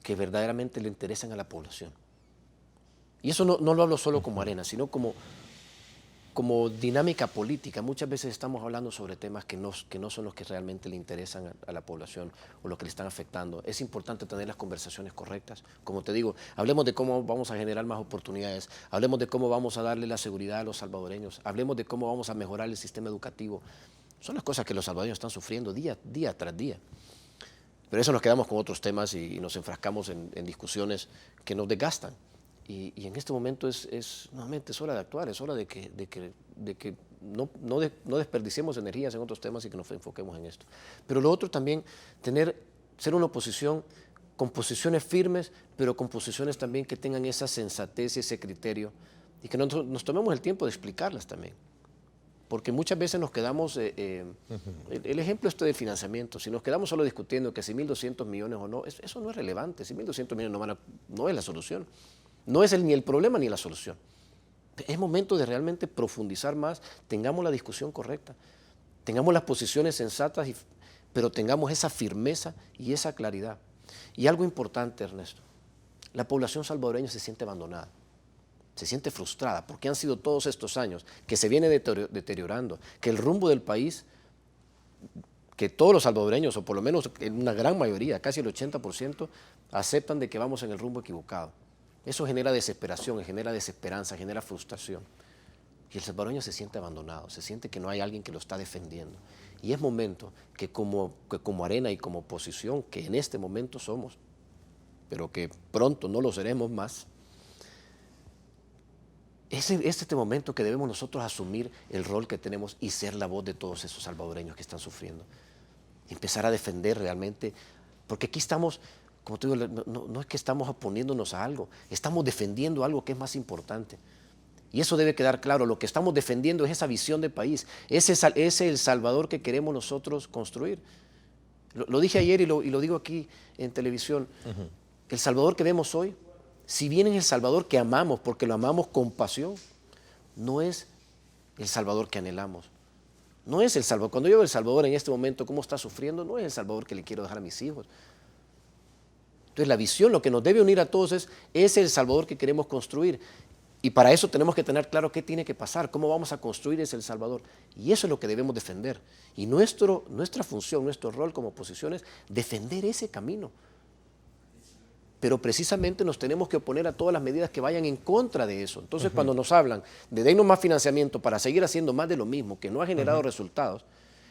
Speaker 3: que verdaderamente le interesan a la población. Y eso no lo hablo solo como Arena, sino como dinámica política. Muchas veces estamos hablando sobre temas que no son los que realmente le interesan a la población o los que le están afectando. Es importante tener las conversaciones correctas. Como te digo, hablemos de cómo vamos a generar más oportunidades, hablemos de cómo vamos a darle la seguridad a los salvadoreños, hablemos de cómo vamos a mejorar el sistema educativo. Son las cosas que los salvadoreños están sufriendo día tras día. Pero eso nos quedamos con otros temas y nos enfrascamos en discusiones que nos desgastan. Y en este momento nuevamente es hora de actuar, es hora de que no desperdiciemos energías en otros temas y que nos enfoquemos en esto. Pero lo otro también, ser una oposición con posiciones firmes, pero con posiciones también que tengan esa sensatez y ese criterio y que nos tomemos el tiempo de explicarlas también. Porque muchas veces nos quedamos, el ejemplo del financiamiento, si nos quedamos solo discutiendo que si 1.200 millones o no, eso no es relevante, si 1.200 millones no es la solución, no es ni el problema ni la solución. Es momento de realmente profundizar más, tengamos la discusión correcta, tengamos las posiciones sensatas, pero tengamos esa firmeza y esa claridad. Y algo importante, Ernesto, la población salvadoreña se siente abandonada. se siente frustrada, porque han sido todos estos años que se viene deteriorando, que el rumbo del país, que todos los salvadoreños, o por lo menos en una gran mayoría, casi el 80%, aceptan de que vamos en el rumbo equivocado. Eso genera desesperación, genera desesperanza, genera frustración. Y el salvadoreño se siente abandonado, se siente que no hay alguien que lo está defendiendo. Y es momento que como Arena y como oposición, que en este momento somos, pero que pronto no lo seremos más, es este momento que debemos nosotros asumir el rol que tenemos y ser la voz de todos esos salvadoreños que están sufriendo. Empezar a defender realmente, porque aquí estamos, como te digo, no es que estamos oponiéndonos a algo, estamos defendiendo algo que es más importante. Y eso debe quedar claro, lo que estamos defendiendo es esa visión de país, ese es el Salvador que queremos nosotros construir. Lo dije ayer y lo digo aquí en televisión, el Salvador que vemos hoy, si bien es el Salvador que amamos, porque lo amamos con pasión, no es el Salvador que anhelamos. No es el Salvador. Cuando yo veo el Salvador en este momento, cómo está sufriendo, no es el Salvador que le quiero dejar a mis hijos. Entonces la visión, lo que nos debe unir a todos es el Salvador que queremos construir. Y para eso tenemos que tener claro qué tiene que pasar, cómo vamos a construir ese El Salvador. Y eso es lo que debemos defender. Y nuestra función, nuestro rol como oposición es defender ese camino. Pero precisamente nos tenemos que oponer a todas las medidas que vayan en contra de eso. Entonces, cuando nos hablan de dennos más financiamiento para seguir haciendo más de lo mismo, que no ha generado resultados,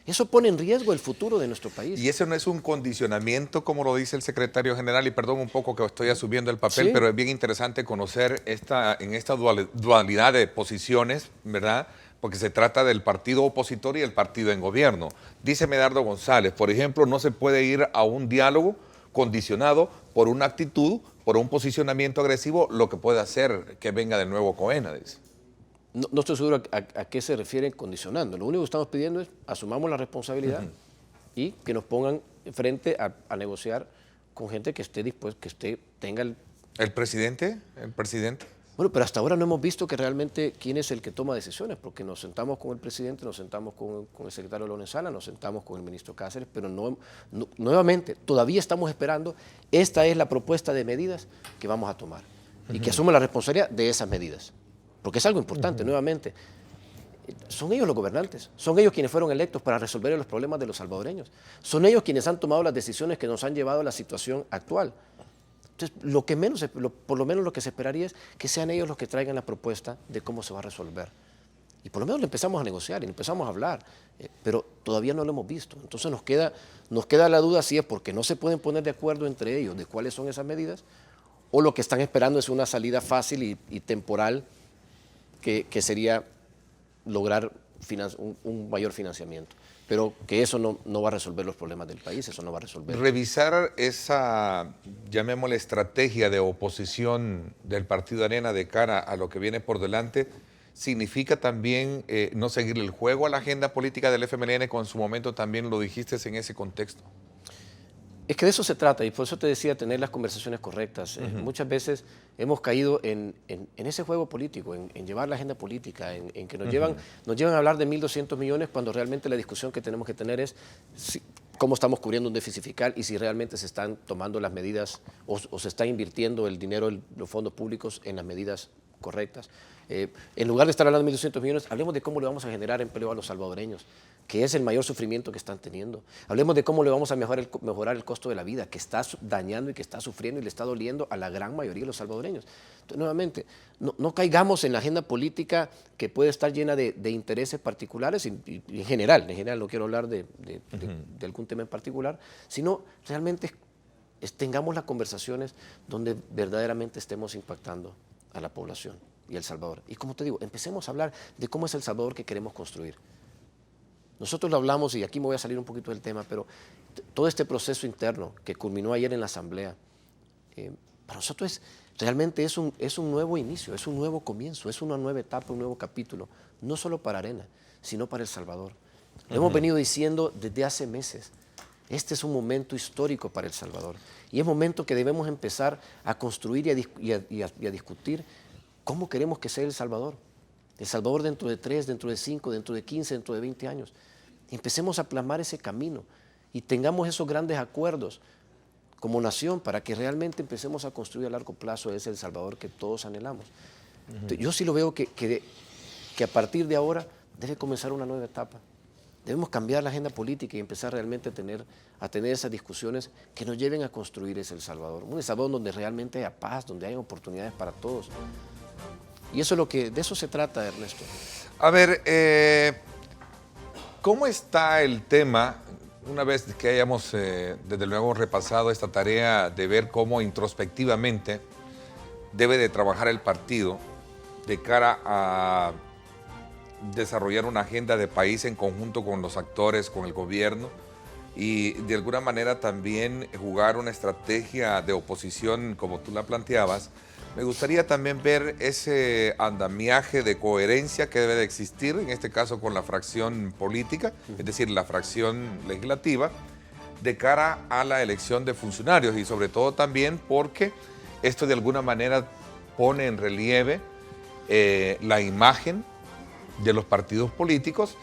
Speaker 3: eso pone en riesgo el futuro de nuestro país.
Speaker 2: Y eso no es un condicionamiento, como lo dice el secretario general, y perdón un poco que estoy asumiendo el papel, pero es bien interesante conocer en esta dualidad de posiciones, ¿verdad? Porque se trata del partido opositor y el partido en gobierno. Dice Medardo González, por ejemplo, no se puede ir a un diálogo condicionado por una actitud, por un posicionamiento agresivo, lo que puede hacer que venga de nuevo Coena, dice.
Speaker 3: No estoy seguro a qué se refieren condicionando. Lo único que estamos pidiendo es asumamos la responsabilidad y que nos pongan frente a negociar con gente que esté dispuesta, que tenga el...
Speaker 2: ¿El presidente? ¿El presidente?
Speaker 3: Bueno, pero hasta ahora no hemos visto que realmente quién es el que toma decisiones, porque nos sentamos con el presidente, nos sentamos con el secretario Lorenzana, nos sentamos con el ministro Cáceres, pero nuevamente todavía estamos esperando. Esta es la propuesta de medidas que vamos a tomar y que asume la responsabilidad de esas medidas. Porque es algo importante, nuevamente. Son ellos los gobernantes, son ellos quienes fueron electos para resolver los problemas de los salvadoreños. Son ellos quienes han tomado las decisiones que nos han llevado a la situación actual. Entonces, por lo menos lo que se esperaría es que sean ellos los que traigan la propuesta de cómo se va a resolver. Y por lo menos lo empezamos a negociar y empezamos a hablar, pero todavía no lo hemos visto. Entonces nos queda la duda si es porque no se pueden poner de acuerdo entre ellos de cuáles son esas medidas, o lo que están esperando es una salida fácil y temporal, que sería lograr un mayor financiamiento. Pero que eso no va a resolver los problemas del país, eso no va a resolver.
Speaker 2: Revisar esa, llamémosle, estrategia de oposición del Partido Arena de cara a lo que viene por delante, significa también no seguirle el juego a la agenda política del FMLN, como en su momento también lo dijiste en ese contexto.
Speaker 3: Es que de eso se trata, y por eso te decía tener las conversaciones correctas. Muchas veces hemos caído en ese juego político, en llevar la agenda política, en que nos llevan a hablar de 1.200 millones cuando realmente la discusión que tenemos que tener es cómo estamos cubriendo un déficit fiscal y si realmente se están tomando las medidas o se está invirtiendo el dinero, los fondos públicos en las medidas correctas. En lugar de estar hablando de 1.200 millones, hablemos de cómo le vamos a generar empleo a los salvadoreños, que es el mayor sufrimiento que están teniendo. Hablemos de cómo le vamos a mejorar el costo de la vida, que está dañando y que está sufriendo y le está doliendo a la gran mayoría de los salvadoreños. Entonces, nuevamente, no caigamos en la agenda política que puede estar llena de intereses particulares, y en general no quiero hablar de algún tema en particular, sino realmente tengamos las conversaciones donde verdaderamente estemos impactando a la población y a El Salvador. Y como te digo, empecemos a hablar de cómo es El Salvador que queremos construir. Nosotros lo hablamos, y aquí me voy a salir un poquito del tema, pero todo este proceso interno que culminó ayer en la Asamblea, para nosotros realmente es un nuevo inicio, es un nuevo comienzo, es una nueva etapa, un nuevo capítulo, no solo para Arena, sino para El Salvador. Lo hemos venido diciendo desde hace meses. Este es un momento histórico para El Salvador y es momento que debemos empezar a construir y a discutir cómo queremos que sea El Salvador. El Salvador dentro de 3, dentro de 5, dentro de 15, dentro de 20 años. Empecemos a plasmar ese camino y tengamos esos grandes acuerdos como nación para que realmente empecemos a construir a largo plazo ese El Salvador que todos anhelamos. Yo sí lo veo que a partir de ahora debe comenzar una nueva etapa. Debemos cambiar la agenda política y empezar realmente a tener esas discusiones que nos lleven a construir ese El Salvador. Un El Salvador donde realmente haya paz, donde haya oportunidades para todos. Y eso es de eso se trata, Ernesto.
Speaker 2: A ver, ¿cómo está el tema, una vez que hayamos desde luego repasado esta tarea de ver cómo introspectivamente debe de trabajar el partido de cara a desarrollar una agenda de país en conjunto con los actores, con el gobierno y de alguna manera también jugar una estrategia de oposición como tú la planteabas? Me gustaría también ver ese andamiaje de coherencia que debe de existir, en este caso con la fracción política, es decir, la fracción legislativa, de cara a la elección de funcionarios y sobre todo también porque esto de alguna manera pone en relieve la imagen de los partidos políticos.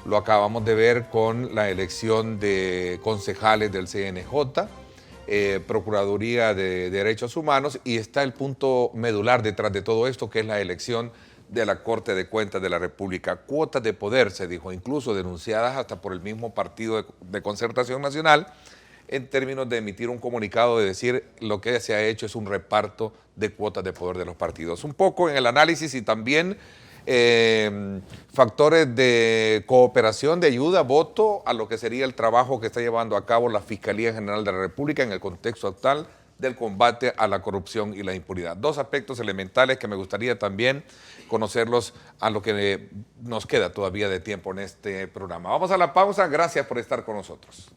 Speaker 2: Lo acabamos de ver con la elección de concejales del CNJ, Procuraduría de Derechos Humanos, y está el punto medular detrás de todo esto, que es la elección de la Corte de Cuentas de la República. Cuotas de poder, se dijo, incluso denunciadas hasta por el mismo Partido de Concertación Nacional, en términos de emitir un comunicado de decir lo que se ha hecho es un reparto de cuotas de poder de los partidos. Un poco en el análisis y también factores de cooperación, de ayuda, voto a lo que sería el trabajo que está llevando a cabo la Fiscalía General de la República en el contexto actual del combate a la corrupción y la impunidad. Dos aspectos elementales que me gustaría también conocerlos a lo que nos queda todavía de tiempo en este programa. Vamos a la pausa, gracias por estar con nosotros.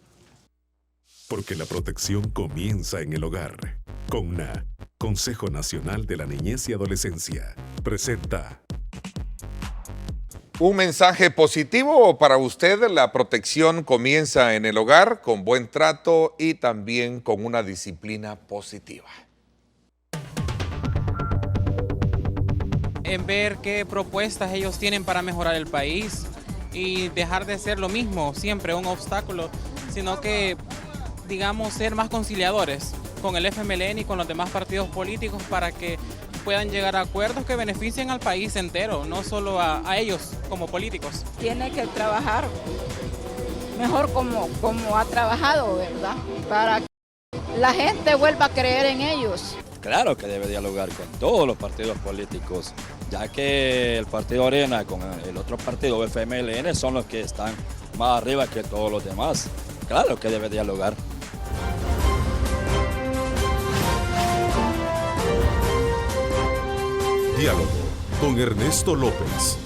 Speaker 1: Porque la protección comienza en el hogar. CONNA, Consejo Nacional de la Niñez y Adolescencia, presenta
Speaker 2: un mensaje positivo para usted. La protección comienza en el hogar con buen trato y también con una disciplina positiva.
Speaker 10: En ver qué propuestas ellos tienen para mejorar el país y dejar de ser lo mismo, siempre un obstáculo, sino que, digamos, ser más conciliadores con el FMLN y con los demás partidos políticos para que puedan llegar a acuerdos que beneficien al país entero, no solo a ellos como políticos.
Speaker 11: Tiene que trabajar mejor como ha trabajado, ¿verdad? Para que la gente vuelva a creer en ellos.
Speaker 12: Claro que debe dialogar con todos los partidos políticos, ya que el partido Arena con el otro partido, FMLN, son los que están más arriba que todos los demás. Claro que debe dialogar.
Speaker 1: Diálogo con Ernesto López.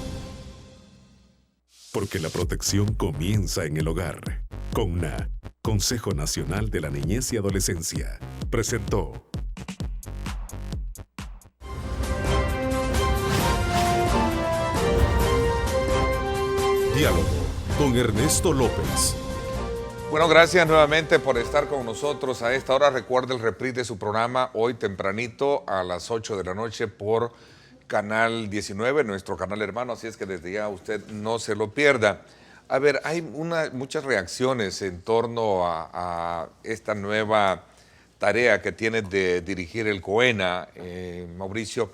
Speaker 1: Porque la protección comienza en el hogar. CONNA, Consejo Nacional de la Niñez y Adolescencia, presentó. Diálogo con Ernesto López.
Speaker 2: Bueno, gracias nuevamente por estar con nosotros a esta hora. Recuerde el reprise de su programa hoy tempranito a las 8 de la noche por Canal 19, nuestro canal hermano, así es que desde ya usted no se lo pierda. A ver, hay muchas reacciones en torno a esta nueva tarea que tiene de dirigir el COENA, Mauricio.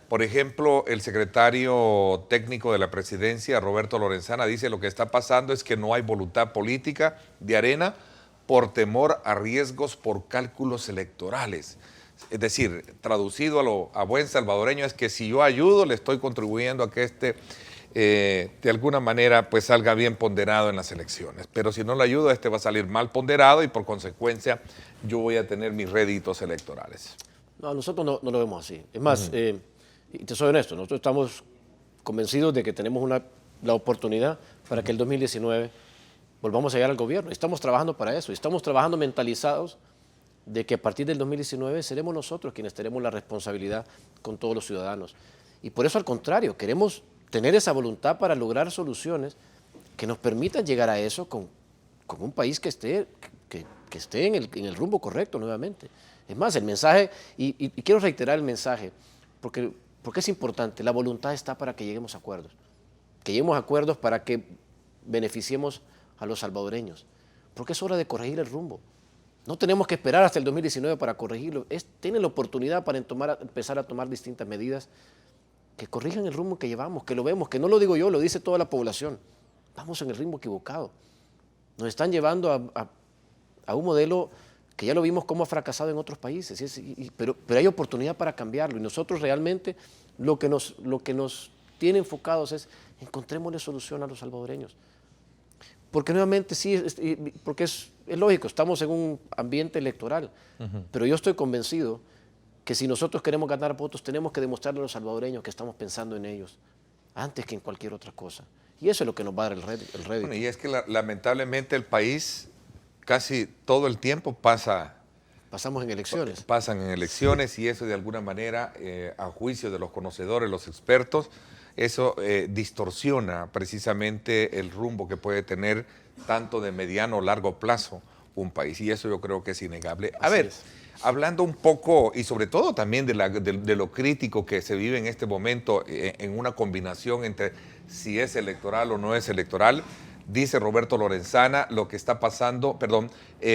Speaker 2: Por ejemplo, el secretario técnico de la presidencia, Roberto Lorenzana, dice lo que está pasando es que no hay voluntad política de Arena por temor a riesgos por cálculos electorales. Es decir, traducido a buen salvadoreño, es que si yo ayudo, le estoy contribuyendo a que de alguna manera, pues salga bien ponderado en las elecciones. Pero si no le ayudo, va a salir mal ponderado y por consecuencia yo voy a tener mis réditos electorales.
Speaker 3: No, nosotros no lo vemos así. Es más, y te soy honesto, nosotros estamos convencidos de que tenemos la oportunidad para que el 2019 volvamos a llegar al gobierno. Estamos trabajando para eso, estamos trabajando mentalizados de que a partir del 2019 seremos nosotros quienes tenemos la responsabilidad con todos los ciudadanos. Y por eso, al contrario, queremos tener esa voluntad para lograr soluciones que nos permitan llegar a eso con un país que esté en el rumbo correcto nuevamente. Es más, el mensaje, y quiero reiterar el mensaje, porque es importante, la voluntad está para que lleguemos a acuerdos. Que lleguemos a acuerdos para que beneficiemos a los salvadoreños. Porque es hora de corregir el rumbo. No tenemos que esperar hasta el 2019 para corregirlo. Tienen la oportunidad para empezar a tomar distintas medidas que corrijan el rumbo que llevamos, que lo vemos, que no lo digo yo, lo dice toda la población. Vamos en el ritmo equivocado. Nos están llevando a un modelo que ya lo vimos cómo ha fracasado en otros países, pero hay oportunidad para cambiarlo, y nosotros realmente lo que nos tiene enfocados es encontrémosle solución a los salvadoreños. Porque nuevamente sí, porque es lógico, estamos en un ambiente electoral, pero yo estoy convencido que si nosotros queremos ganar votos, tenemos que demostrarle a los salvadoreños que estamos pensando en ellos antes que en cualquier otra cosa. Y eso es lo que nos va a dar el rédito.
Speaker 2: Bueno, y es que lamentablemente el país casi todo el tiempo pasamos en elecciones. Pasan en elecciones, y eso de alguna manera, a juicio de los conocedores, los expertos, eso distorsiona precisamente el rumbo que puede tener tanto de mediano o largo plazo un país, y eso yo creo que es innegable. A ver, hablando un poco y sobre todo también de lo crítico que se vive en este momento en una combinación entre si es electoral o no es electoral, dice Roberto Lorenzana, lo que está pasando,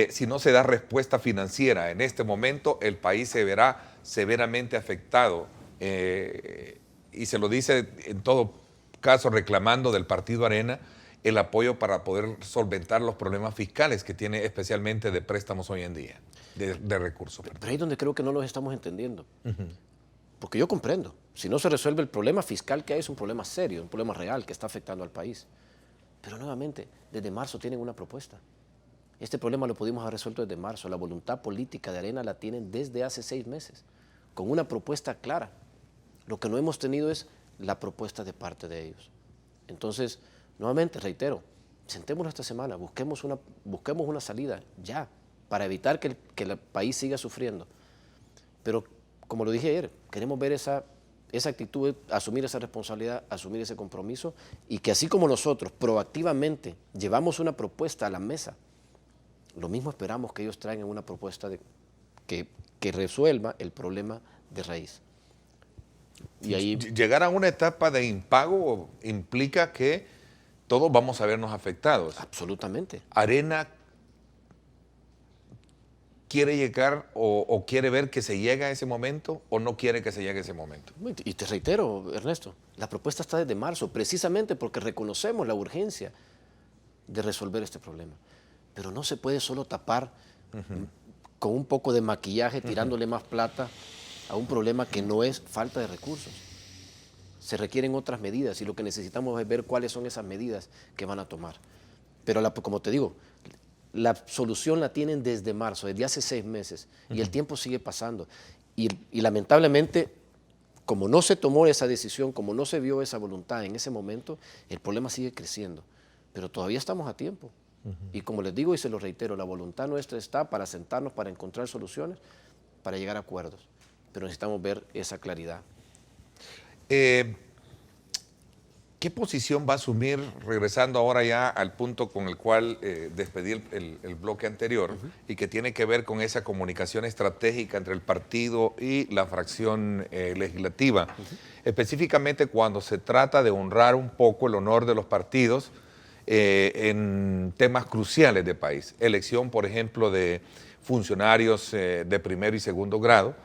Speaker 2: si no se da respuesta financiera en este momento, el país se verá severamente afectado, y se lo dice en todo caso reclamando del Partido Arena el apoyo para poder solventar los problemas fiscales que tiene, especialmente de préstamos hoy en día, de recursos.
Speaker 3: Pero ahí es donde creo que no los estamos entendiendo. Porque yo comprendo, si no se resuelve el problema fiscal que hay, es un problema serio, un problema real que está afectando al país. Pero nuevamente, desde marzo tienen una propuesta. Este problema lo pudimos haber resuelto desde marzo. La voluntad política de Arena la tienen desde hace 6 meses, con una propuesta clara. Lo que no hemos tenido es la propuesta de parte de ellos. Entonces, nuevamente, reitero, sentémonos esta semana, busquemos una salida ya, para evitar que el país siga sufriendo. Pero, como lo dije ayer, queremos ver esa actitud, asumir esa responsabilidad, asumir ese compromiso, y que así como nosotros proactivamente llevamos una propuesta a la mesa, lo mismo esperamos que ellos traigan una propuesta que resuelva el problema de raíz. Y ahí,
Speaker 2: llegar a una etapa de impago implica que todos vamos a vernos afectados.
Speaker 3: Absolutamente.
Speaker 2: Arena quiere llegar o quiere ver que se llegue a ese momento, o no quiere que se llegue a ese momento.
Speaker 3: Y te reitero, Ernesto, la propuesta está desde marzo, precisamente porque reconocemos la urgencia de resolver este problema. Pero no se puede solo tapar con un poco de maquillaje, tirándole más plata a un problema que no es falta de recursos. Se requieren otras medidas, y lo que necesitamos es ver cuáles son esas medidas que van a tomar. Pero como te digo, la solución la tienen desde marzo, desde hace 6 meses, y el tiempo sigue pasando. Y lamentablemente, como no se tomó esa decisión, como no se vio esa voluntad en ese momento, el problema sigue creciendo. Pero todavía estamos a tiempo. Y como les digo y se lo reitero, la voluntad nuestra está para sentarnos, para encontrar soluciones, para llegar a acuerdos. Pero necesitamos ver esa claridad.
Speaker 2: ¿Qué posición va a asumir, regresando ahora ya al punto con el cual despedí el bloque anterior, y que tiene que ver con esa comunicación estratégica entre el partido y la fracción legislativa, específicamente cuando se trata de honrar un poco el honor de los partidos en temas cruciales del país? Elección, por ejemplo, de funcionarios de primero y segundo grado.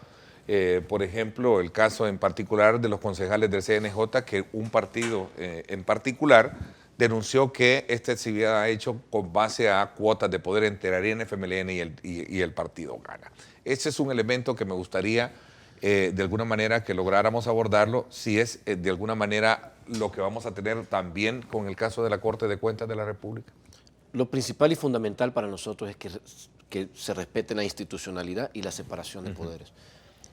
Speaker 2: Por ejemplo, el caso en particular de los concejales del CNJ, que un partido en particular denunció que este se había hecho con base a cuotas de poder entre Arena, FMLN y el partido Gana. Ese es un elemento que me gustaría de alguna manera que lográramos abordarlo, si es de alguna manera lo que vamos a tener también con el caso de la Corte de Cuentas de la República.
Speaker 3: Lo principal y fundamental para nosotros es que se respete la institucionalidad y la separación de poderes.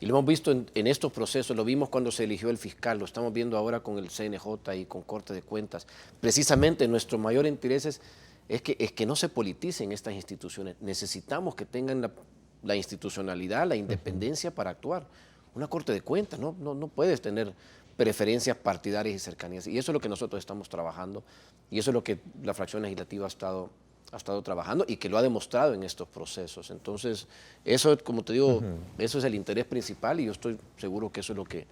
Speaker 3: Y lo hemos visto en estos procesos, lo vimos cuando se eligió el fiscal, lo estamos viendo ahora con el CNJ y con Corte de Cuentas. Precisamente nuestro mayor interés es que no se politicen estas instituciones. Necesitamos que tengan la institucionalidad, la independencia para actuar. Una Corte de Cuentas, no puedes tener preferencias partidarias y cercanías. Y eso es lo que nosotros estamos trabajando, y eso es lo que la fracción legislativa ha estado trabajando, y que lo ha demostrado en estos procesos. Entonces, eso, como te digo, eso es el interés principal, y yo estoy seguro que eso es lo que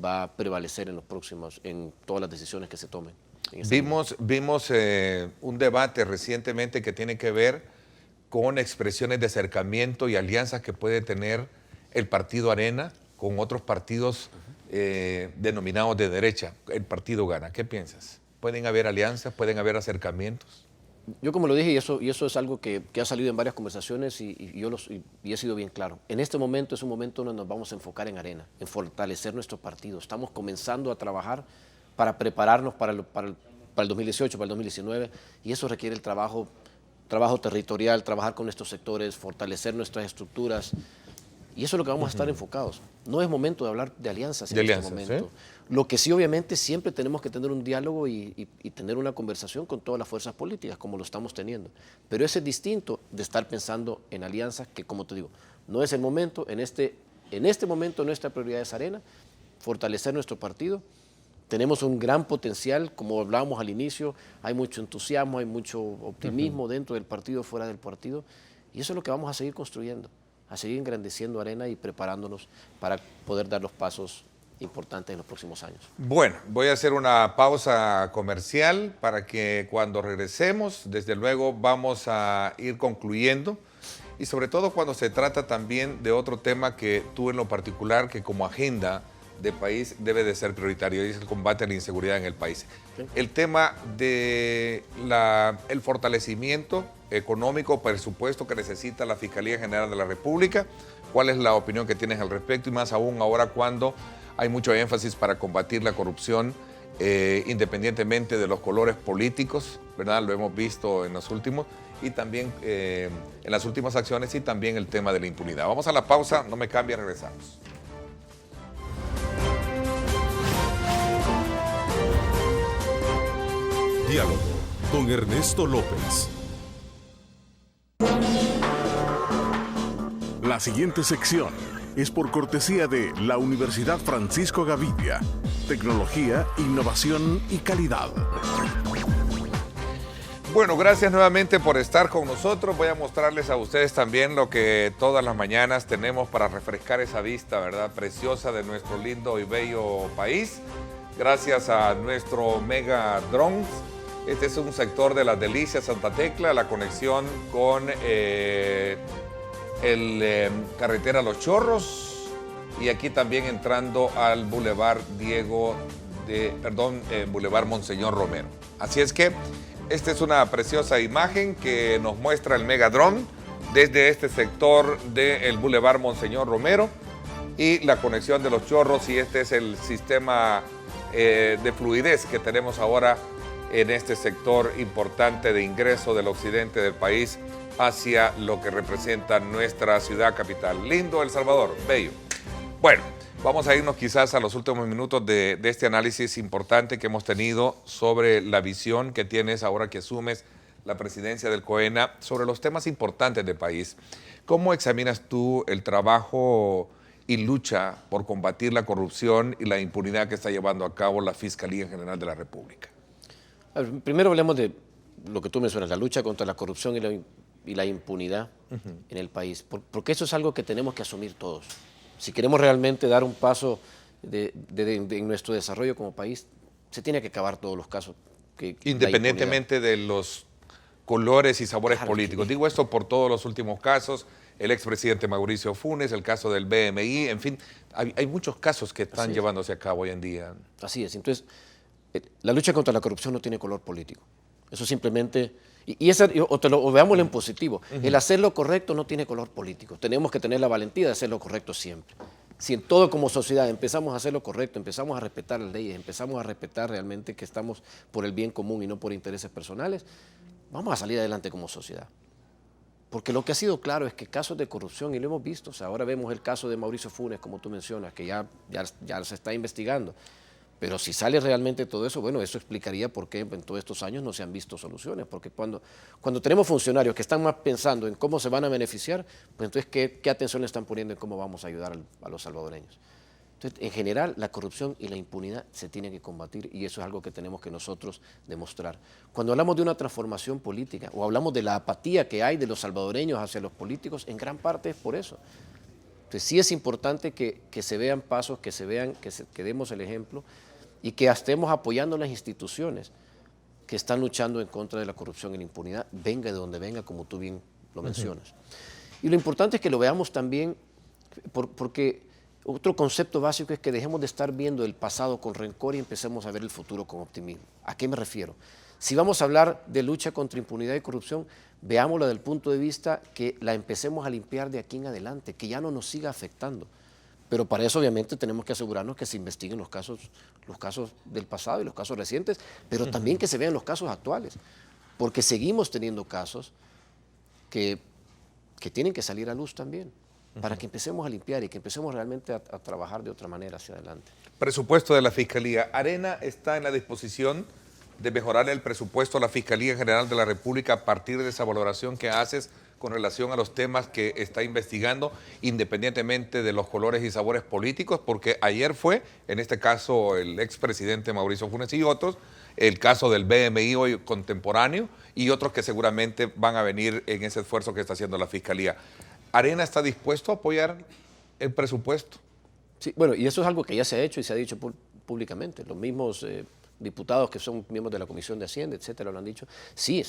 Speaker 3: va a prevalecer en todas las decisiones que se tomen.
Speaker 2: Vimos un debate recientemente que tiene que ver con expresiones de acercamiento y alianzas que puede tener el partido Arena con otros partidos denominados de derecha, el partido gana. ¿Qué piensas? ¿Pueden haber alianzas? ¿Pueden haber acercamientos?
Speaker 3: Yo como lo dije, y eso es algo que ha salido en varias conversaciones y he sido bien claro. En este momento es un momento donde nos vamos a enfocar en Arena, en fortalecer nuestro partido. Estamos comenzando a trabajar para prepararnos para el 2018, para el 2019, y eso requiere el trabajo territorial, trabajar con nuestros sectores, fortalecer nuestras estructuras. Y eso es lo que vamos a estar enfocados. No es momento de hablar de alianzas en este momento. Lo que sí, obviamente, siempre tenemos que tener un diálogo y tener una conversación con todas las fuerzas políticas, como lo estamos teniendo. Pero eso es distinto de estar pensando en alianzas que, como te digo, no es el momento. En este momento nuestra prioridad es Arena, fortalecer nuestro partido. Tenemos un gran potencial, como hablábamos al inicio, hay mucho entusiasmo, hay mucho optimismo dentro del partido, fuera del partido, y eso es lo que vamos a seguir construyendo, a seguir engrandeciendo Arena y preparándonos para poder dar los pasos importantes en los próximos años.
Speaker 2: Bueno, voy a hacer una pausa comercial para que cuando regresemos, desde luego vamos a ir concluyendo, y sobre todo cuando se trata también de otro tema que tú en lo particular, que como agenda de país debe de ser prioritario, y es el combate a la inseguridad en el país. Sí. El tema de el fortalecimiento económico, presupuesto que necesita la Fiscalía General de la República. ¿Cuál es la opinión que tienes al respecto? Y más aún ahora cuando hay mucho énfasis para combatir la corrupción, independientemente de los colores políticos, ¿verdad? Lo hemos visto en los últimos, y también en las últimas acciones, y también el tema de la impunidad. Vamos a la pausa, no me cambie, regresamos.
Speaker 1: Diálogo con Ernesto López.
Speaker 13: La siguiente sección es por cortesía de la Universidad Francisco Gavidia. Tecnología, innovación y calidad.
Speaker 2: Bueno, gracias nuevamente por estar con nosotros. Voy a mostrarles a ustedes también lo que todas las mañanas tenemos para refrescar esa vista, ¿verdad? Preciosa de nuestro lindo y bello país. Gracias a nuestro Mega Drones. Este es un sector de Las Delicias, Santa Tecla, la conexión con carretera Los Chorros, y aquí también entrando al Boulevard Boulevard Monseñor Romero. Así es que esta es una preciosa imagen que nos muestra el Megadrone desde este sector del Boulevard Monseñor Romero y la conexión de Los Chorros, y este es el sistema de fluidez que tenemos ahora en este sector importante de ingreso del occidente del país hacia lo que representa nuestra ciudad capital. Lindo El Salvador, bello. Bueno, vamos a irnos quizás a los últimos minutos de este análisis importante que hemos tenido sobre la visión que tienes ahora que asumes la presidencia del COENA sobre los temas importantes del país. ¿Cómo examinas tú el trabajo y lucha por combatir la corrupción y la impunidad que está llevando a cabo la Fiscalía General de la República?
Speaker 3: Primero hablemos de lo que tú mencionas, la lucha contra la corrupción y la impunidad en el país, porque eso es algo que tenemos que asumir todos. Si queremos realmente dar un paso en nuestro desarrollo como país, se tiene que acabar todos los casos.
Speaker 2: Independientemente de los colores y sabores políticos. Digo esto por todos los últimos casos, el expresidente Mauricio Funes, el caso del BMI, en fin, hay muchos casos que están llevándose a cabo hoy en día.
Speaker 3: Así es, entonces la lucha contra la corrupción no tiene color político. Eso simplemente, o veámoslo en positivo, el hacer lo correcto no tiene color político. Tenemos que tener la valentía de hacer lo correcto siempre. Si en todo como sociedad empezamos a hacer lo correcto, empezamos a respetar las leyes, empezamos a respetar realmente que estamos por el bien común y no por intereses personales, vamos a salir adelante como sociedad. Porque lo que ha sido claro es que casos de corrupción, y lo hemos visto, o sea, ahora vemos el caso de Mauricio Funes, como tú mencionas, que ya se está investigando. Pero si sale realmente todo eso, bueno, eso explicaría por qué en todos estos años no se han visto soluciones. Porque cuando tenemos funcionarios que están más pensando en cómo se van a beneficiar, pues entonces, ¿qué atención le están poniendo en cómo vamos a ayudar a los salvadoreños? Entonces, en general, la corrupción y la impunidad se tienen que combatir, y eso es algo que tenemos que nosotros demostrar. Cuando hablamos de una transformación política o hablamos de la apatía que hay de los salvadoreños hacia los políticos, en gran parte es por eso. Entonces, sí es importante que se vean pasos, que demos el ejemplo, y que estemos apoyando las instituciones que están luchando en contra de la corrupción y la impunidad, venga de donde venga, como tú bien lo mencionas. Y lo importante es que lo veamos también, porque Otro concepto básico es que dejemos de estar viendo el pasado con rencor y empecemos a ver el futuro con optimismo. ¿A qué me refiero? Si vamos a hablar de lucha contra impunidad y corrupción, veámoslo desde el punto de vista que la empecemos a limpiar de aquí en adelante, que ya no nos siga afectando. Pero para eso obviamente tenemos que asegurarnos que se investiguen los casos del pasado y los casos recientes, pero también que se vean los casos actuales, porque seguimos teniendo casos que tienen que salir a luz también, para que empecemos a limpiar y que empecemos realmente a trabajar de otra manera hacia adelante.
Speaker 2: Presupuesto de la Fiscalía. ¿Arena está en la disposición de mejorar el presupuesto a la Fiscalía General de la República a partir de esa valoración que haces con relación a los temas que está investigando, independientemente de los colores y sabores políticos? Porque ayer fue, en este caso, el expresidente Mauricio Funes y otros, el caso del BMI hoy contemporáneo y otros que seguramente van a venir en ese esfuerzo que está haciendo la Fiscalía. ¿Arena está dispuesto a apoyar el presupuesto?
Speaker 3: Sí, bueno, y eso es algo que ya se ha hecho y se ha dicho públicamente. Los mismos diputados que son miembros de la Comisión de Hacienda, etcétera, lo han dicho. Sí,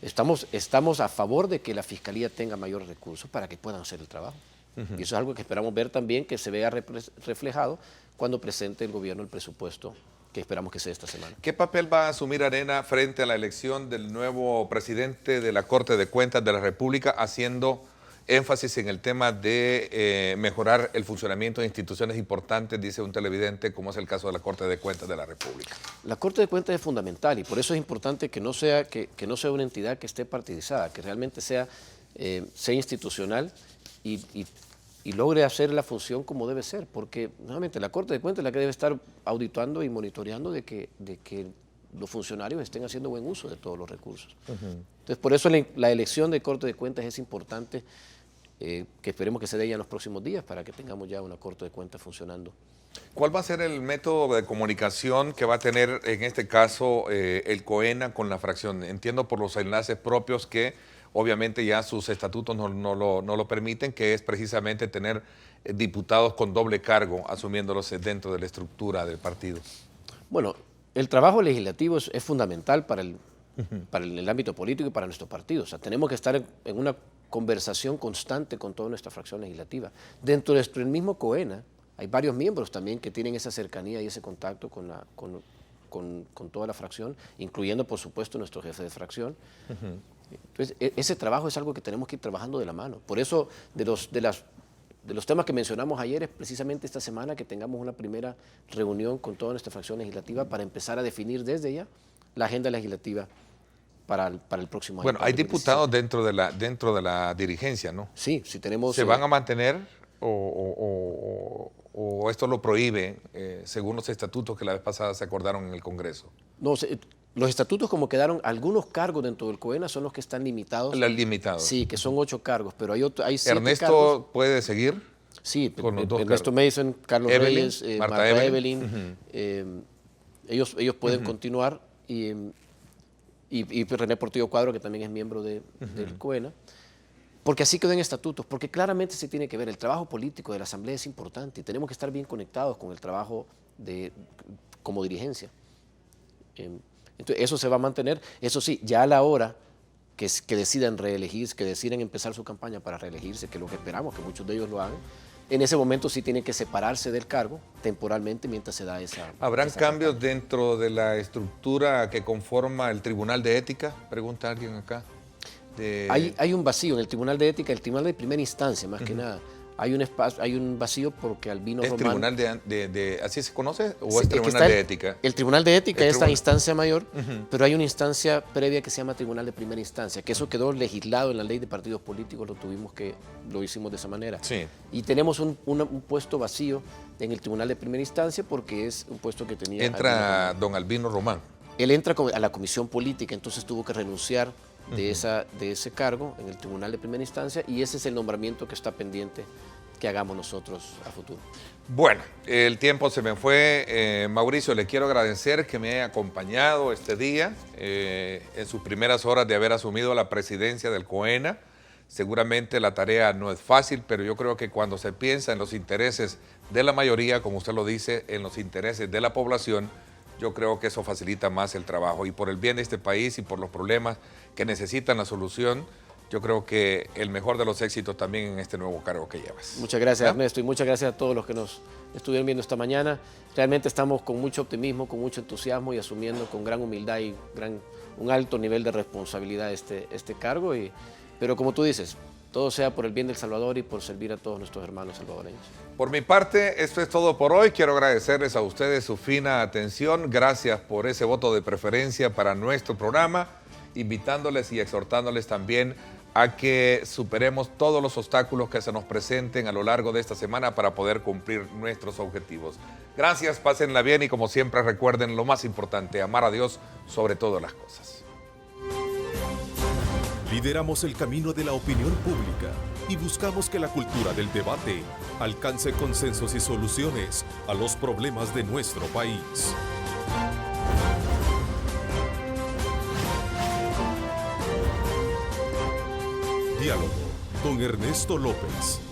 Speaker 3: estamos a favor de que la Fiscalía tenga mayores recursos para que puedan hacer el trabajo. Y eso es algo que esperamos ver también, que se vea reflejado cuando presente el gobierno el presupuesto que esperamos que sea esta semana.
Speaker 2: ¿Qué papel va a asumir Arena frente a la elección del nuevo presidente de la Corte de Cuentas de la República, haciendo énfasis en el tema de mejorar el funcionamiento de instituciones importantes, dice un televidente, como es el caso de la Corte de Cuentas de la República?
Speaker 3: La Corte de Cuentas es fundamental y por eso es importante que no sea una entidad que esté partidizada, que realmente sea institucional y logre hacer la función como debe ser, porque nuevamente la Corte de Cuentas es la que debe estar auditando y monitoreando de que los funcionarios estén haciendo buen uso de todos los recursos. Entonces, por eso la elección de Corte de Cuentas es importante, que esperemos que se dé ya en los próximos días para que tengamos ya una Corte de Cuentas funcionando.
Speaker 2: ¿Cuál va a ser el método de comunicación que va a tener en este caso el COENA con la fracción? Entiendo por los enlaces propios que obviamente ya sus estatutos no lo permiten, que es precisamente tener diputados con doble cargo asumiéndolos dentro de la estructura del partido.
Speaker 3: Bueno, el trabajo legislativo es fundamental para el ámbito político y para nuestro partido. O sea, tenemos que estar en una conversación constante con toda nuestra fracción legislativa. Dentro del mismo COENA hay varios miembros también que tienen esa cercanía y ese contacto con toda la fracción, incluyendo por supuesto nuestro jefe de fracción. Entonces, ese trabajo es algo que tenemos que ir trabajando de la mano. Por eso, de los temas que mencionamos ayer, es precisamente esta semana que tengamos una primera reunión con toda nuestra fracción legislativa para empezar a definir desde ya la agenda legislativa para el próximo año.
Speaker 2: Bueno, hay diputados dentro de la dirigencia, ¿no?
Speaker 3: Sí, sí tenemos...
Speaker 2: ¿Se van a mantener o esto lo prohíbe según los estatutos que la vez pasada se acordaron en el Congreso?
Speaker 3: No, los estatutos como quedaron, algunos cargos dentro del COENA son los que están limitados.
Speaker 2: Limitados.
Speaker 3: Sí, que son 8 cargos, pero hay 7
Speaker 2: ¿Ernesto
Speaker 3: cargos.
Speaker 2: ¿Puede seguir?
Speaker 3: Sí,
Speaker 2: con los dos
Speaker 3: Ernesto
Speaker 2: cargos.
Speaker 3: Mason, Carlos
Speaker 2: Evelyn,
Speaker 3: Reyes, Marta Evelyn, ellos pueden continuar y René Portillo Cuadro, que también es miembro del COENA, porque así quedó en estatutos, porque claramente se tiene que ver, el trabajo político de la Asamblea es importante y tenemos que estar bien conectados con el trabajo como dirigencia. Entonces, eso se va a mantener. Eso sí, ya a la hora que decidan reelegirse, que decidan empezar su campaña para reelegirse, que es lo que esperamos, que muchos de ellos lo hagan, en ese momento sí tienen que separarse del cargo temporalmente mientras se da esa...
Speaker 2: ¿Habrán cambios dentro de la estructura que conforma el Tribunal de Ética? Pregunta alguien acá.
Speaker 3: Hay un vacío en el Tribunal de Ética, el Tribunal de Primera Instancia, más que nada. Hay un vacío porque Albino Román...
Speaker 2: ¿Es Tribunal ¿así se conoce? ¿O es Tribunal de Ética?
Speaker 3: El Tribunal de Ética es la instancia mayor, pero hay una instancia previa que se llama Tribunal de Primera Instancia, que eso quedó legislado en la Ley de Partidos Políticos, lo hicimos de esa manera.
Speaker 2: Sí.
Speaker 3: Y tenemos un puesto vacío en el Tribunal de Primera Instancia porque es un puesto que tenía...
Speaker 2: Entra don Albino Román.
Speaker 3: Él entra a la Comisión Política, entonces tuvo que renunciar de ese cargo en el Tribunal de Primera Instancia y ese es el nombramiento que está pendiente que hagamos nosotros a futuro.
Speaker 2: Bueno, el tiempo se me fue. Mauricio, le quiero agradecer que me haya acompañado este día en sus primeras horas de haber asumido la presidencia del COENA. Seguramente la tarea no es fácil, pero yo creo que cuando se piensa en los intereses de la mayoría, como usted lo dice, en los intereses de la población, yo creo que eso facilita más el trabajo. Y por el bien de este país y por los problemas que necesitan la solución, yo creo que el mejor de los éxitos también en este nuevo cargo que llevas.
Speaker 3: Muchas gracias,
Speaker 2: ¿Ah?
Speaker 3: Ernesto, y muchas gracias a todos los que nos estuvieron viendo esta mañana. Realmente estamos con mucho optimismo, con mucho entusiasmo y asumiendo con gran humildad y un alto nivel de responsabilidad este cargo. Pero como tú dices, todo sea por el bien del Salvador y por servir a todos nuestros hermanos salvadoreños.
Speaker 2: Por mi parte, esto es todo por hoy. Quiero agradecerles a ustedes su fina atención. Gracias por ese voto de preferencia para nuestro programa, invitándoles y exhortándoles también a que superemos todos los obstáculos que se nos presenten a lo largo de esta semana para poder cumplir nuestros objetivos. Gracias, pásenla bien y como siempre recuerden lo más importante, amar a Dios sobre todas las cosas.
Speaker 1: Lideramos el camino de la opinión pública y buscamos que la cultura del debate alcance consensos y soluciones a los problemas de nuestro país. Diálogo con Ernesto López.